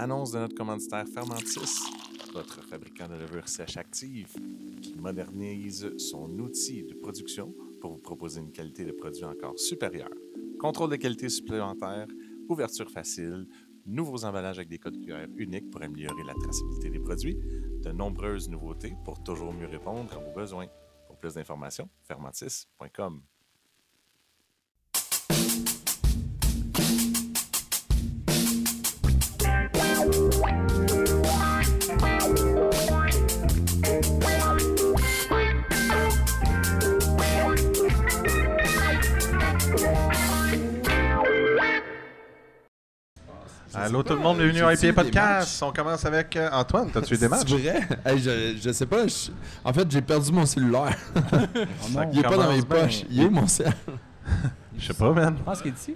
Annonce de notre commanditaire Fermentis, votre fabricant de levure sèche active qui modernise son outil de production pour vous proposer une qualité de produit encore supérieure. Contrôle de qualité supplémentaire, ouverture facile, nouveaux emballages avec des codes QR uniques pour améliorer la traçabilité des produits, de nombreuses nouveautés pour toujours mieux répondre à vos besoins. Pour plus d'informations, fermentis.com. Allô tout le monde, bienvenue à IPA Podcast. On commence avec Antoine. T'as-tu eu des matchs? C'est vrai? Hey, je sais pas. En fait, j'ai perdu mon cellulaire. Il est pas dans mes poches. Il est où mon sel? Je sais pas, man. Je pense qu'il est ici.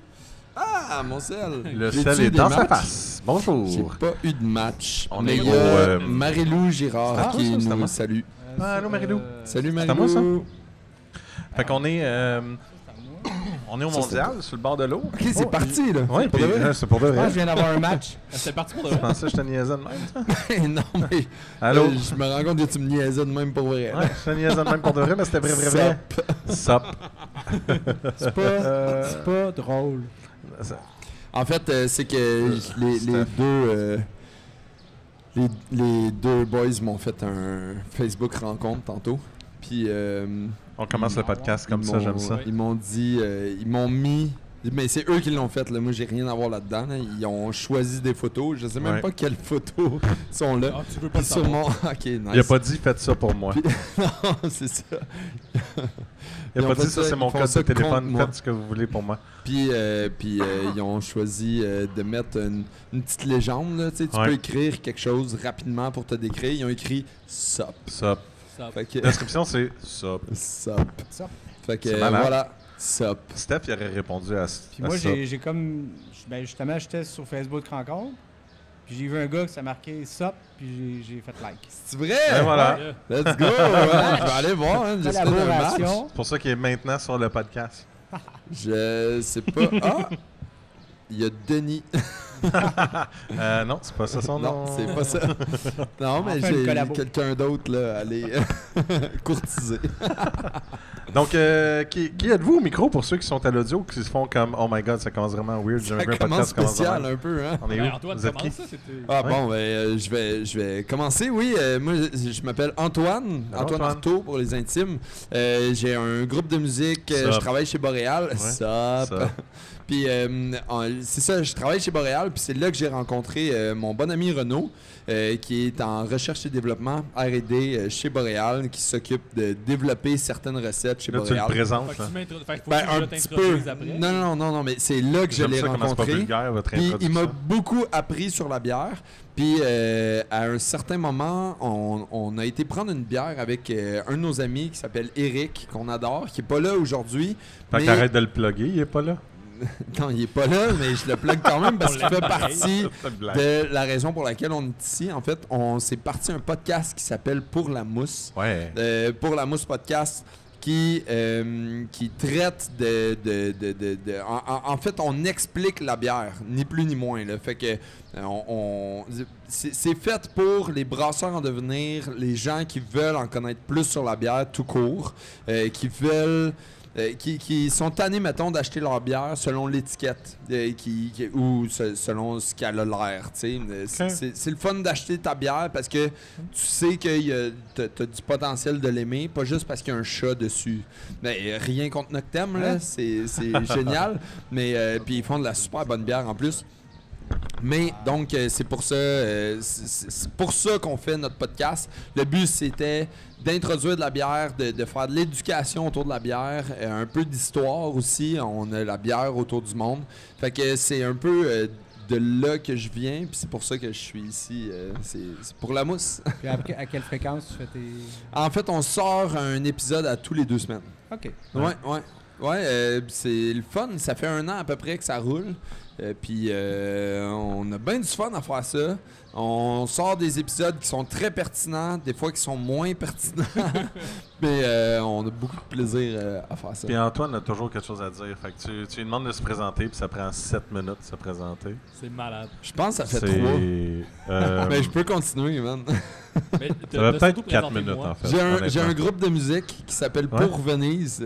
Ah, mon sel! Le J'ai-tu sel eu est des dans sa matchs? face. Bonjour. J'ai pas eu de match. On mais est il y a Marie-Lou Girard Ah, qui c'est à nous moi. salue. Allô, Marie-Lou. Salut C'est à moi, ça? Marie-Lou. Fait qu'on est, on est au Ça, mondial, sur le bord de l'eau. Ok, c'est parti là. Oui, Pour de vrai? c'est pour de Je pense vrai. que je viens d'avoir un match. C'est parti pour de Je vrai. pensais que je te niaisais de même, ça. Non, mais Allô? je me rends compte que tu me niaisais de même pour vrai. Ouais, je te niaisais de même pour de vrai, mais c'était vrai. Sop. C'est pas drôle. En fait, c'est que les deux boys m'ont fait un Facebook rencontre tantôt. Puis On commence le podcast comme ils ça, m'ont- j'aime ça. Ils m'ont dit, ils m'ont mis, mais c'est eux qui l'ont fait. Là. Moi, j'ai rien à voir là-dedans. Là. Ils ont choisi des photos. Je sais même Ouais. pas quelles photos sont là. Ah, tu veux pas Puis le sur savoir. mon, ok, nice. Il a pas dit faites ça pour moi. Non, c'est ça. Il a Ils pas ont dit fait ça, ça, c'est mon ils font code ça de téléphone. contre moi. Faites ce que vous voulez pour moi. Puis ils ont choisi de mettre une petite légende. Là, tu sais, tu Ouais. peux écrire quelque chose rapidement pour te décrire. Ils ont écrit SOP. Sop. Ça. Fait que, Description, c'est sop. SOP. Ça. Fait que C'est malade. voilà, SOP. Steph, il aurait répondu à Puis moi, ça. j'ai comme. Ben justement, j'étais sur Facebook encore. Puis j'ai vu un gars qui s'est marqué SOP. Puis j'ai fait like. C'est vrai? Et voilà. Let's go! Ouais, je vais aller voir. Hein, j'espère un match. Collaboration. C'est pour ça qu'il est maintenant sur le podcast. Je sais pas. Ah! Il y a Denis. Non, c'est pas ça son nom. Non, c'est pas ça. Non, mais fait une j'ai collabo. quelqu'un d'autre là, à aller courtiser. Donc, qui êtes-vous au micro pour ceux qui sont à l'audio, qui se font comme oh my god, ça commence vraiment weird. J'ai Ça vu un commence podcast qui commence spécial vraiment. un peu, hein? On est où? Ben, Antoine, Vous êtes comment qui? ça? C'était. Ah Ouais. bon, ben, je vais commencer. Oui, moi, je m'appelle Antoine. Allô, Antoine Antoine. Artaud pour les intimes. J'ai un groupe de musique. Sup. Je travaille chez Boréal. Ouais. Sup. Ça. Puis c'est ça, je travaille chez Boréal. Puis c'est là que j'ai rencontré mon bon ami Renaud, qui est en recherche et développement R&D chez Boréal, qui s'occupe de développer certaines recettes chez Là, tu le Boréal. présentes. Fait que là. tu m'introduis. Fait que faut Ben, que un je petit peu. t'introduise après. Non, mais c'est là que je J'aime l'ai ça comment c'est pas rencontré. vulgaire, votre Puis il introduction. m'a beaucoup appris sur la bière. Puis à un certain moment, on a été prendre une bière avec un de nos amis qui s'appelle Eric, qu'on adore, qui est pas là aujourd'hui. Fait mais- qu'arrête de le plugger, il est pas là. Non, il est pas là, mais je le plug quand même parce qu'il fait partie C'est une blague. de la raison pour laquelle on est ici. En fait, on s'est parti un podcast qui s'appelle Pour la mousse. Ouais. Pour la mousse podcast qui traite en fait, on explique la bière, ni plus ni moins. Là. Fait que c'est fait pour les brasseurs en devenir, les gens qui veulent en connaître plus sur la bière tout court, qui veulent... qui sont tannés, mettons, d'acheter leur bière selon l'étiquette ou selon ce qu'elle a l'air. Tu sais. C'est le fun d'acheter ta bière parce que tu sais que t'as du potentiel de l'aimer, pas juste parce qu'il y a un chat dessus. Mais rien contre Noctem, là, c'est génial. Mais puis ils font de la super bonne bière en plus. Mais donc c'est pour ça qu'on fait notre podcast. Le but c'était d'introduire de la bière, de faire de l'éducation autour de la bière, un peu d'histoire aussi. On a la bière autour du monde. Fait que c'est un peu de là que je viens, puis c'est pour ça que je suis ici. C'est pour la mousse. Puis à quelle fréquence tu fais tes. En fait, on sort un épisode à tous les 2 semaines. Ok. Ouais. C'est le fun. Ça fait 1 an à peu près que ça roule. Puis on a bien du fun à faire ça. On sort des épisodes qui sont très pertinents, des fois qui sont moins pertinents. Mais on a beaucoup de plaisir à faire ça. Puis Antoine a toujours quelque chose à dire. Fait que tu lui demandes de se présenter, puis ça prend 7 minutes de se présenter. C'est malade. Je pense que ça fait 3. Mais je peux continuer, man. Mais Ça va peut-être 4 minutes, en fait. J'ai un groupe de musique qui s'appelle Ouais. Pour Venise.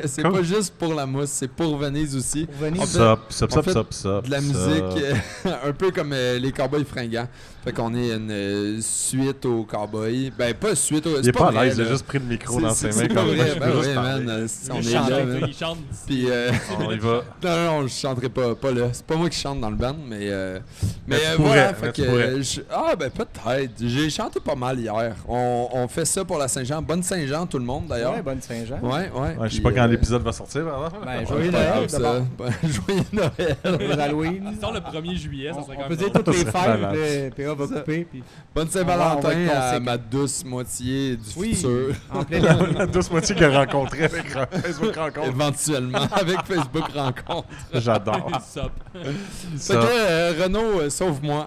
C'est Cool. pas juste pour la mousse, c'est pour Venise aussi. Pour venir. On Sop, on fait de la sop. musique un peu comme les Cowboys fringants. Fait qu'on est une suite aux Cowboys. Ben, pas suite aux... Il est pas à vrai, l'aise, il a là. juste pris le micro dans ses mains C'est pas comme vrai, je ben peux juste ouais, parler. man. On Il est chante, là, man. il chante. Puis, On y va. non, je chanterai pas là. C'est pas moi qui chante dans le band, mais Mais tu voilà, pourrais, fait mais tu pourrais. ben peut-être. J'ai chanté pas mal hier. On fait ça pour la Saint-Jean. Bonne Saint-Jean, tout le monde, d'ailleurs. Ouais, bonne Saint-Jean. Ouais. Ouais, je sais Puis, pas quand l'épisode va sortir. Par exemple. Ben, ouais, joyeux pas Noël, grave, ça. d'abord. Joyeux Noël. Joyeux Halloween. Il sort le 1er juillet, ça serait On quand peut même dire drôle. toutes les Ça serait fêtes, malade. le PA va couper. Puis... Bonne On Saint-Valentin va être à conséquent. ma douce moitié du Oui, futur. en plein La douce moitié qu'il a rencontré avec Facebook Rencontre. Éventuellement, avec Facebook Rencontre. J'adore. Sop. Fait Ça. que, Renaud, sauve-moi.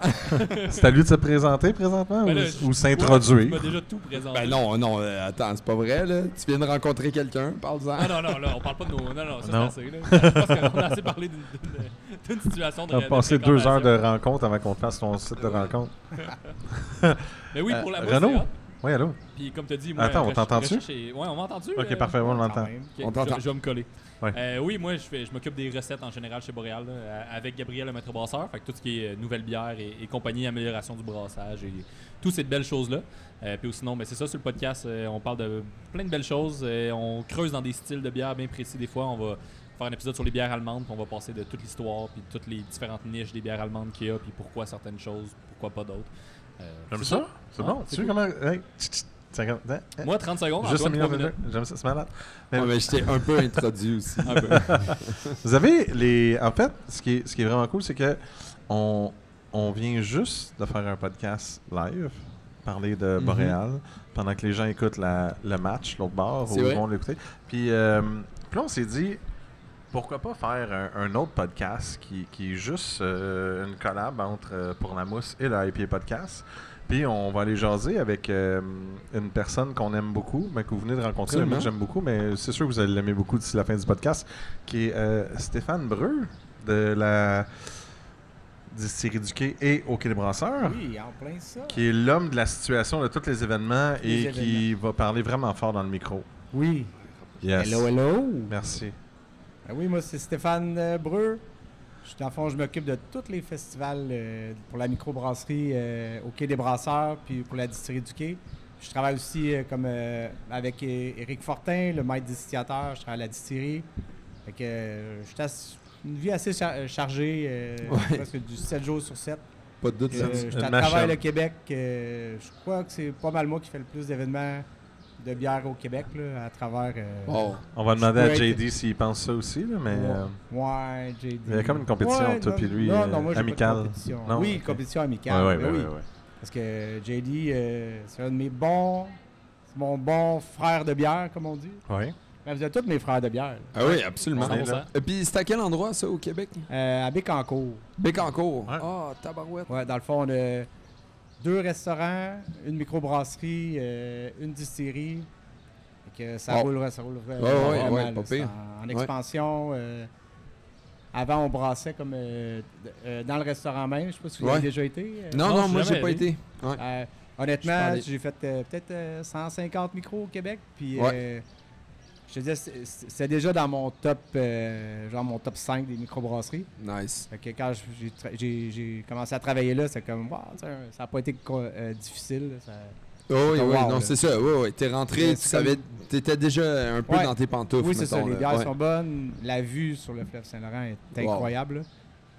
C'est à lui de se présenter présentement Ben là, ou Tu s'introduire? m'as déjà tout présenté. Ben non, attends, c'est pas vrai, là. Tu viens de rencontrer quelqu'un, parle-en. Non, là, on parle pas de nos. Non, ça Non. c'est assez. Là. Je pense qu'on a assez parlé d'une situation de. On a de passé 2 heures fréquentation. de rencontre avant qu'on fasse ton site de rencontre. Mais oui, pour la mousse, Renaud? c'est hot. Oui, allô? Puis comme tu as dit, moi. Attends, on t'entend-tu? Ouais, on m'a entendu. Ok, parfait, on l'entend. Ok, On t'entend. Je vais me coller. Ouais. Oui, moi, je m'occupe des recettes en général chez Boréal, là, avec Gabriel, le maître brasseur. Fait que tout ce qui est nouvelle bière et compagnie, amélioration du brassage et toutes ces belles choses-là. Puis sinon, ben, c'est ça, sur le podcast, on parle de plein de belles choses. On creuse dans des styles de bière bien précis. Des fois, on va faire un épisode sur les bières allemandes, puis on va passer de toute l'histoire, puis toutes les différentes niches des bières allemandes qu'il y a, puis pourquoi certaines choses, pourquoi pas d'autres. J'aime c'est ça? C'est bon. c'est Tu sais cool. comment. Hey, 50. Moi, 30 secondes, Juste un Antoine, 3 million de minutes. J'aime ça, c'est malade. Mais Ouais, mais je t'ai un peu introduit aussi. Un peu. vous avez les. En fait, ce qui est vraiment cool, c'est que on vient juste de faire un podcast live, parler de Boréal, pendant que les gens écoutent le match, l'autre bord, C'est ou vrai. ils vont l'écouter. Puis là, on s'est dit, pourquoi pas faire un autre podcast qui est juste une collab entre Pour la Mousse et le IPA Podcast. Puis on va aller jaser avec une personne qu'on aime beaucoup, que vous venez de rencontrer, Absolument. moi que j'aime beaucoup, mais c'est sûr que vous allez l'aimer beaucoup d'ici la fin du podcast, qui est Stéphane Breu de la Distillerie du Quai et au Quai des Brasseurs, Oui, en plein ça. qui est l'homme de la situation de tous les événements Les et qui va parler vraiment fort dans le micro. Oui. Yes. Hello. Merci. Ben oui, moi, c'est Stéphane Breu. Dans le fond, je m'occupe de tous les festivals pour la microbrasserie au Quai des Brasseurs, puis pour la distillerie du Quai. Je travaille aussi avec Éric Fortin, le maître distillateur. Je travaille à la distillerie. Fait que une vie assez chargée, presque du 7 jours sur 7. Pas de doute C'est là-dessus. Je une travaille machine. le Québec. Je crois que c'est pas mal moi qui fais le plus d'événements de bière au Québec là, à travers. Oh. On va demander à Je peux JD s'il pense ça aussi, là, mais Ouais, JD. il y a comme une compétition Ouais, entre toi non, et lui, non, moi, j'ai pas de amicale. compétition. Non, Oui, ok. compétition amicale. ouais, ben oui. ouais. Parce que JD, c'est un de mes bons. C'est mon bon frère de bière, comme on dit. Ouais. Ben, vous êtes tous mes frères de bière. Ah oui, absolument. On est là. Et puis, c'est à quel endroit, ça, au Québec? À Bécancour. Bécancour. Ouais. Ah, tabarouette. Ouais, dans le fond, on a 2 restaurants, une microbrasserie, une distillerie. Fait que ça Oh. roule, ça roule Ouais, vraiment, ouais, là. pas C'est pire. en expansion. Avant, on brassait comme dans le restaurant même. Je sais pas si vous Ouais. avez déjà été. Non, Non, non, je suis moi, jamais j'ai pas allé. été. Ouais. Euh, Je suis honnêtement, pas allé. j'ai fait peut-être 150 micros au Québec. Puis Ouais. je te disais, c'est déjà dans mon top, genre mon top 5 des microbrasseries. Nice. Fait que quand j'ai commencé à travailler là, c'est comme, wow, ça n'a pas été difficile. Là, Oh, oui, C'est oui, wow, non, là. c'est ça. Oui, oui. T'es rentré, Mais tu c'est savais, comme- t'étais déjà un peu Ouais. dans tes pantoufles. oui, c'est ça. mettons, Les là. bières Ouais. sont bonnes. La vue sur le fleuve Saint-Laurent est Wow. incroyable. Là.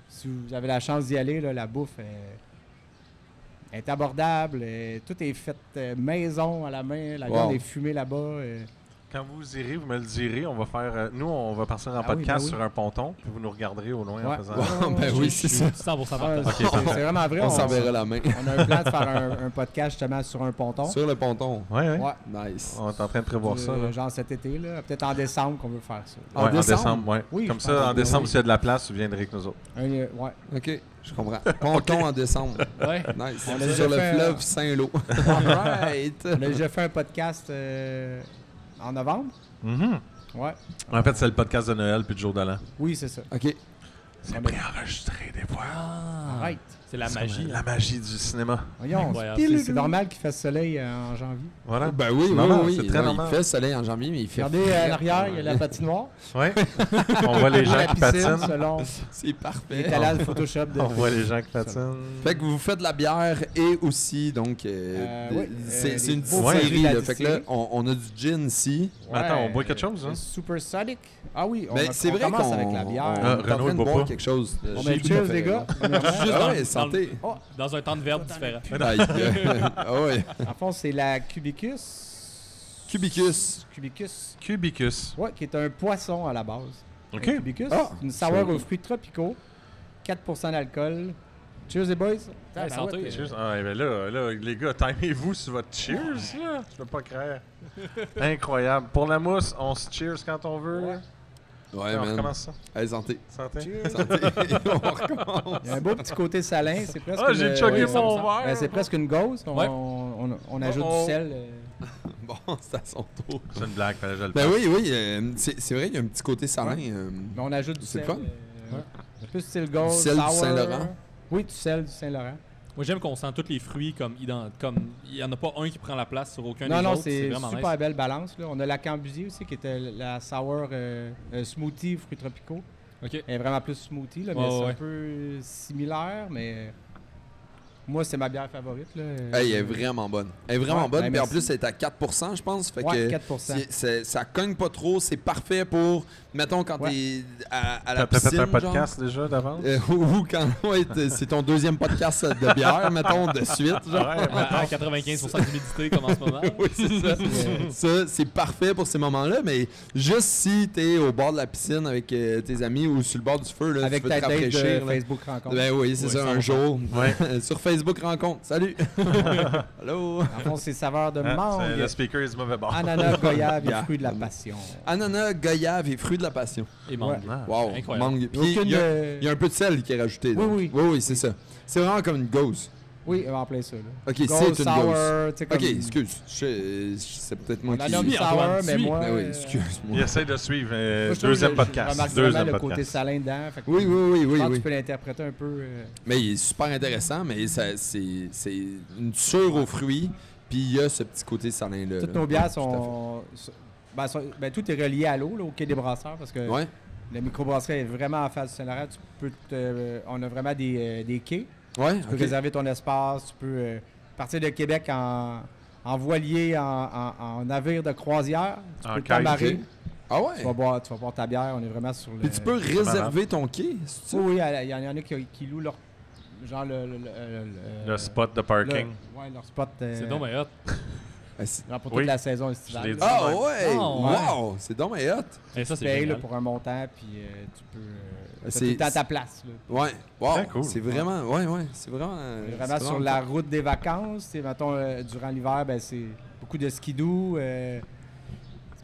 Si vous avez la chance d'y aller, là, la bouffe est abordable. Tout est fait maison à la main. La Wow. viande est fumée là-bas. Quand vous irez, vous me le direz. On va faire. Nous, on va partir en Ah oui, podcast ben oui. sur un ponton, puis vous nous regarderez au loin en Ouais. faisant. Ben oui, c'est ça. 100% Ah, partant. c'est vraiment vrai. On s'enverra la main. On a un plan de faire un podcast justement sur un ponton. Sur le ponton. Ouais, ouais. Ouais. Nice. On est en train de prévoir ça. Là. Genre cet été, là. Peut-être en décembre qu'on veut faire ça. En Ouais, décembre? ouais. Oui, Comme je ça, pense en que décembre, oui. s'il y a de la place, tu viendrais avec nous autres. Ouais. OK, je comprends. Ponton en décembre. Ouais. Nice. On a Sur déjà le fait, fleuve Saint-Lô. Alright. On a déjà fait un podcast en novembre. Mhm. Ouais. En fait, c'est le podcast de Noël puis de jour de l'an. Oui, c'est ça. OK. C'est préenregistré des fois. Arrête. C'est la magie. La magie du cinéma. Voyons, Incroyable. c'est normal qu'il fasse soleil en janvier. Voilà. Ben oui, C'est normal, oui. c'est très Ouais, normal. Il fait soleil en janvier, mais il fait Regardez frais. en arrière, il y a la patinoire. Ouais. On voit les gens La qui piscine, patinent. selon C'est parfait. l'étalage Photoshop de On voit les gens qui patinent. Fait que vous faites de la bière et aussi, donc, oui, c'est les une beaux produits distillerie. de la là. Fait que là, distillerie. on a du gin ici. Mais attends, on boit quelque chose, hein? Super Sonic. Ah oui, on, Mais c'est vrai commence qu'on avec la bière. on Ah, est en Renaud, train il de boit boire pas. quelque chose. On J'ai met le cheers, café, les là. gars. Juste Dans- ouais, santé. Dans un temps de verbe différent. Aïe. Ah ouais. En fond, c'est la Cubicus. Cubicus. Cubicus. Cubicus. Ouais, qui est un poisson à la base. OK. Un Cubicus. Ah, Une sour aux fruits tropicaux. 4% d'alcool. Cheers, les boys. Ouais, santé. Cheers. Ah, ben là, les gars, timez-vous sur votre cheers, là. Je peux pas croire. Incroyable. Pour la mousse, on se cheers quand on veut. Ouais. Ouais, on man. recommence ça. Allez, santé. Santé. Cheers. Santé. On recommence. Il y a un beau petit côté salin. C'est presque Ah, j'ai une- choqué ouais, mon ça me verre. Ben, c'est presque une gauze. Ouais. On ajoute Oh, oh. du sel. Bon, c'est à son tour. C'est une blague, fallait que je le Ben fasse. oui, c'est vrai, il y a un petit côté salin. Mais on ajoute du C'est sel. le fun. Un peu style gauze. Du sel du sour. Saint-Laurent? Oui, du sel du Saint-Laurent. Moi, j'aime qu'on sent tous les fruits comme il n'y en a pas un qui prend la place sur aucun Non, des non, autres. c'est vraiment super nice. belle balance. Là. On a la Cambusier aussi, qui était la sour smoothie fruits tropicaux. OK. Elle est vraiment plus smoothie, là, mais Ouais, c'est ouais. un peu similaire, mais moi, c'est ma bière favorite. Là. Hey, elle est vraiment bonne. Elle est vraiment Ouais, bonne. ben, Puis en merci. plus, elle est à 4%, je pense. Fait Ouais, que 4%. ça cogne pas trop. C'est parfait pour, mettons, quand Ouais. t'es à la T'as fait piscine. un podcast déjà d'avance? Ou quand ouais, c'est ton deuxième podcast de bière, mettons, de suite. Genre. À 95% d'humidité comme en ce moment. Oui, c'est ça. Ça, c'est parfait pour ces moments-là, mais juste si t'es au bord de la piscine avec tes amis ou sur le bord du feu, là, Avec tu peux ta te date rafraîchir. de là. Facebook Rencontre. Ben oui, c'est Ouais, ça, un 100%. jour. Ouais. Sur Facebook Rencontre. Salut! Allô? En fond, c'est saveur de Ah, mangue, le speaker est du mauvais bord. ananas, goyave et Yeah. fruits de la passion. Ananas, goyave et fruits de la passion. Et mangue. Ah. Wow, Incroyable. mangue. Puis Aucune, il y a un peu de sel qui est rajouté. donc. Oui. Oui, c'est ça. C'est vraiment comme une gauze. Oui, en plein ça. Là. Ok, Gauze, c'est une sour, gauze. tu sais, comme... Ok, excuse. C'est peut-être moi On a qui... nommé Oui, sour, Antoine, mais suis. moi... Ben oui, moi, excuse-moi. Il essaie de suivre je trouve deuxième que podcast. Je remarque vraiment Deuxième le podcast. côté salin dedans. Fait que Oui, je pense que oui. tu peux l'interpréter un peu... Mais il est super intéressant, mais c'est une sûre aux fruits, puis il y a ce petit côté salin-là. Toutes là. nos bières Tout à sont... Ben, tout est relié à l'eau, là, au Quai des Brasseurs, parce que fait. Ouais, la microbrasserie est vraiment en face du Saint-Laurent. On a vraiment des quais. ouais, Tu peux ok. réserver ton espace. Tu peux partir de Québec en voilier, en navire de croisière. Tu En peux kayak. t'embarrer. Ah Tu ouais? vas boire ta bière. On est vraiment sur le... Puis tu peux réserver ton quai, c'est ça? Oui, il y en a qui louent leur... Genre Le spot de parking. Ouais, leur spot. C'est donc bien hot. Ah, c'est- genre pour Oui. toute la saison Je estivale. l'ai dit. Ah Ouais. ouais! Oh, Wow! C'est donc bien hot! Et ça, Tu c'est payes là, génial. pour un montant, puis tu peux... t'as C'est- tout le temps ta place. Là. Ouais, wow! Très cool. C'est vraiment... Ouais, c'est vraiment... On est c'est vraiment sur la cool. route des vacances. Tu sais, mettons, durant l'hiver, ben, c'est beaucoup de skidoo.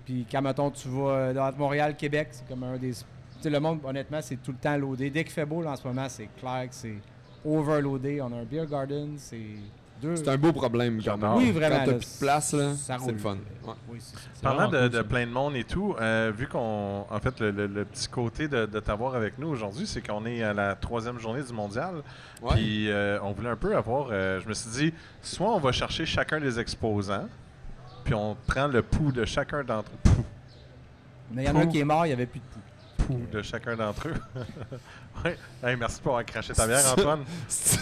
Puis quand, mettons, tu vas dans Montréal, Québec, c'est comme un des... Tu sais, le monde, honnêtement, c'est tout le temps loadé. Dès qu'il fait beau, là, en ce moment, c'est clair que c'est overloadé. On a un beer garden, c'est deux... C'est un beau problème, quand même. J'adore. Oui, vraiment, Quand t'as là, plus de place, là, ça c'est roule. le fun. Ouais. Oui, c'est ça. C'est Parlant vraiment de cool, ça. plein de monde et tout, vu qu'on. En fait, le petit côté de t'avoir avec nous aujourd'hui, c'est qu'on est à la 3e journée du mondial. Ouais. Puis on voulait un peu avoir. Je me suis dit, soit on va chercher chacun des exposants, puis on prend le pouls de chacun d'entre eux. Mais il y en a un qui est mort, il n'y avait plus de pouls. De chacun d'entre eux. Ouais. Hey, merci pour avoir craché ta bière, Antoine. C'est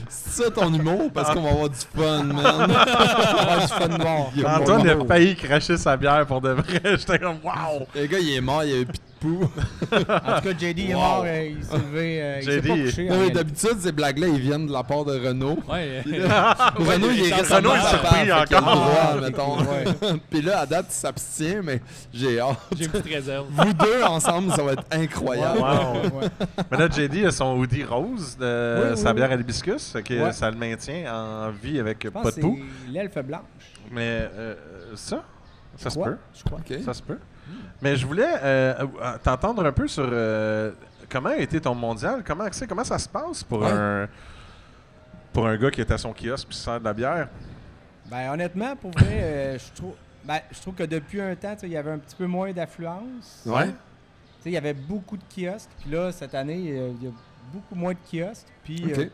ça ton humour? Parce qu'on va avoir du fun, man. Ah, du fun noir. Il y a Antoine mon a humour. failli cracher sa bière pour de vrai. J'étais comme, wow! Le gars, il est mort, il y avait plus de Pou. En tout cas, JD est mort, il s'est levé, il s'est JD, pas couché. Non, mais d'habitude, ces blagues-là, ils viennent de la part de Renault. Ouais. Renault, il est Renault, il est surpris encore. mettons. Puis là, à date, il s'abstient, mais j'ai hâte. J'ai une petite réserve. Vous deux ensemble, ça va être incroyable. Wow. Ouais. Mais là, JD a son hoodie rose de Oui, sa oui, bière oui. à l'hibiscus, fait que Ouais. ça le maintient en vie avec Je pense pas que de poux. c'est l'elfe blanche. Mais ça se peut. Je crois. OK. Ça se peut. Mais je voulais t'entendre un peu sur comment a été ton mondial, comment ça se passe pour un gars qui est à son kiosque et qui sert de la bière. Ben, honnêtement, pour vrai, je trouve que depuis un temps, il y avait un petit peu moins d'affluence. Ouais. Il y avait beaucoup de kiosques. Puis là, cette année, il y a beaucoup moins de kiosques. Puis, OK.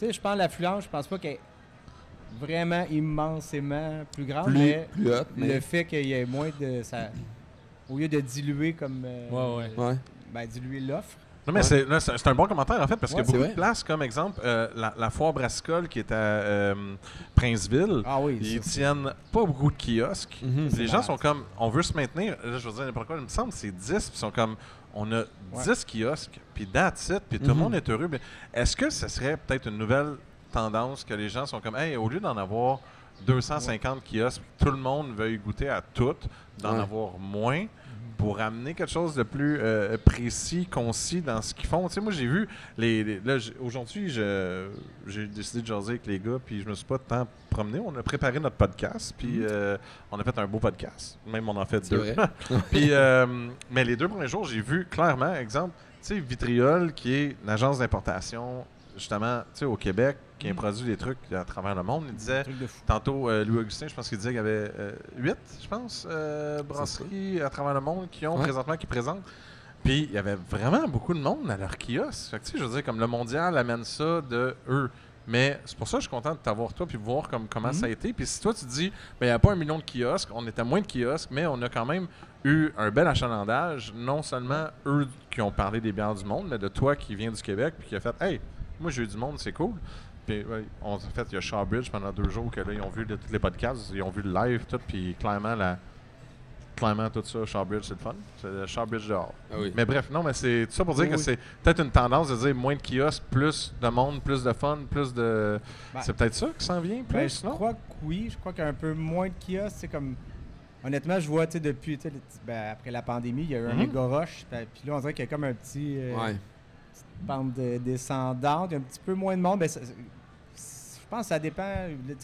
je pense que l'affluence, je pense pas qu'elle est vraiment immensément plus grande. Plus mais hot, mais... le fait qu'il y ait moins de... au lieu de diluer comme... Ouais. Ben, diluer l'offre. Non, mais c'est un bon commentaire, en fait, parce Ouais, qu'il y a beaucoup c'est de places, comme exemple, la foire brassicole qui est à Princeville. Ah oui, Ils ça, tiennent pas beaucoup de kiosques. Mhm. Les gens sont comme, on veut se maintenir. Là, je veux dire n'importe quoi, il me semble que c'est 10, puis ils sont comme, on a 10 kiosques, puis that's it, puis tout le monde est heureux. Mais est-ce que ce serait peut-être une nouvelle tendance que les gens sont comme, hey, au lieu d'en avoir 250 kiosques, tout le monde veuille goûter à tout, d'en avoir moins, pour amener quelque chose de plus précis, concis dans ce qu'ils font. Tu sais, moi, j'ai vu, aujourd'hui, j'ai décidé de jaser avec les gars, puis je me suis pas tant promené. On a préparé notre podcast, puis on a fait un beau podcast. Même, on en fait C'est 2. vrai. Puis, mais les 2 premiers jours, j'ai vu clairement, exemple, tu sais, Vitriol, qui est une agence d'importation, justement, tu sais, au Québec, qui produit des trucs à travers le monde. Il disait, truc de fou. tantôt, Louis-Augustin, je pense qu'il disait qu'il y avait 8, je pense, brasseries à travers le monde qui ont présentement, qui présentent. Puis, il y avait vraiment beaucoup de monde à leur kiosque. Fait que, tu sais, je veux dire, comme le mondial amène ça de eux. Mais c'est pour ça que je suis content de t'avoir toi puis de voir comment ça a été. Puis si toi, tu dis, ben il n'y a pas 1 million de kiosques, on était moins de kiosques, mais on a quand même eu un bel achalandage, non seulement eux qui ont parlé des bières du monde, mais de toi qui viens du Québec puis qui a fait, hey, moi j'ai eu du monde, c'est cool. Puis en fait, il y a Shawbridge pendant 2 jours que là, ils ont vu tous les podcasts, ils ont vu le live, tout, puis clairement tout ça, Shawbridge, c'est le fun. C'est Shawbridge dehors. Ah oui. Mais bref, non, mais c'est tout ça pour dire que c'est peut-être une tendance de dire moins de kiosques, plus de monde, plus de fun, plus de... Ben, c'est peut-être ça qui s'en vient, Ben, plus, je non? crois que oui. Je crois qu'il y a un peu moins de kiosques. C'est comme... Honnêtement, je vois, depuis, après la pandémie, il y a eu un méga rush. Puis là, on dirait qu'il y a comme un petit... petite pente descendante. Il y a un petit peu moins de monde. Ben, je pense que ça dépend.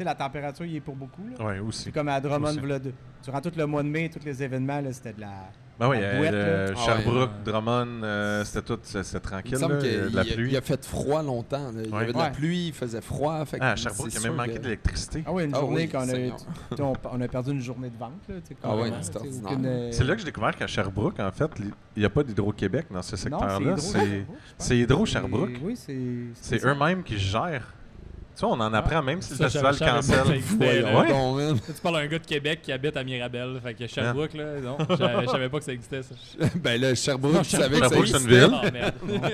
La température, il est pour beaucoup. Oui, aussi. C'est comme à Drummond, Aussi. durant tout le mois de mai, tous les événements, là, c'était de la... Ben oui, la bouette, là. Sherbrooke, Drummond, c'était Il tranquille, me semble là, de la pluie. qu'il a fait froid longtemps. Là. Il y avait de la pluie, il faisait froid. Fait que À Sherbrooke, il y a c'est même sûr manqué que- d'électricité. Ah oui, une Ah journée oui, qu'on a... Seigneur. On a perdu une journée de vente. Là, Ah ouais, carrément, c'est tu sais, ordinaire. aucune, C'est là que j'ai découvert qu'à Sherbrooke, en fait, il n'y a pas d'Hydro-Québec dans ce secteur-là. C'est Hydro-Sherbrooke. Oui, C'est ça. eux-mêmes qui gèrent. Tu vois, on en apprend même si le Ça, festival je savais pas que ça cancelle. existait, là. Ouais. Bon, man. Tu parles d'un gars de Québec qui habite à Mirabel. Fait que Sherbrooke, là, non, je savais pas que ça existait, ça. Ben là, Sherbrooke, Non, tu savais que ça Sherbrooke, c'est une existait. ville.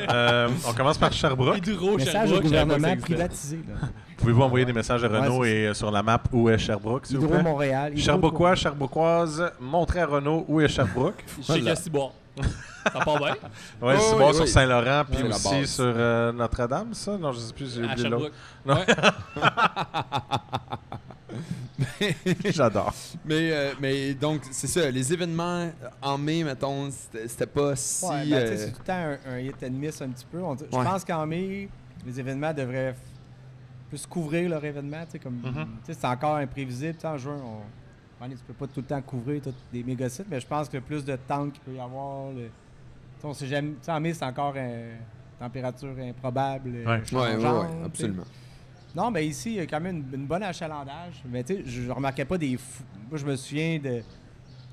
Ah, merde. On commence par Sherbrooke. Hydro, Message Sherbrooke, au je savais pas que ça gouvernement existait. privatisé. Là. Pouvez-vous envoyer des messages à Renault Ouais, c'est et sur la map où est Sherbrooke, s'il vous Hydro plaît? Montréal. Hydro Sherbrookeois, Sherbrookeoises, montrez à Renault où est Sherbrooke. Chez Castiboire. Ça part bien. Ouais, Oh, c'est oui, bon oui. sur Saint-Laurent, puis C'est la aussi base. sur Notre-Dame, ça? Non, je sais plus, j'ai À oublié l'autre. Sherbrooke. Ouais. J'adore. Mais donc, c'est ça. Les événements en mai, mettons, c'était pas si... Ouais, ben, tu sais, c'est tout le temps un hit and miss un petit peu. Je Ouais. pense qu'en mai, les événements devraient plus couvrir leur événement. Tu sais, comme, tu sais, c'est encore imprévisible. Tu sais, en juin, tu peux pas tout le temps couvrir tous des méga sites, mais je pense que le plus de temps qu'il peut y avoir, tu sais, on sait jamais. Tu sais, en mai, c'est encore une température improbable. Ouais. Ouais, changeante, tu sais. absolument. Non, mais ici, il y a quand même une bonne achalandage. Mais tu sais, je remarquais pas des fous. Moi, je me souviens de...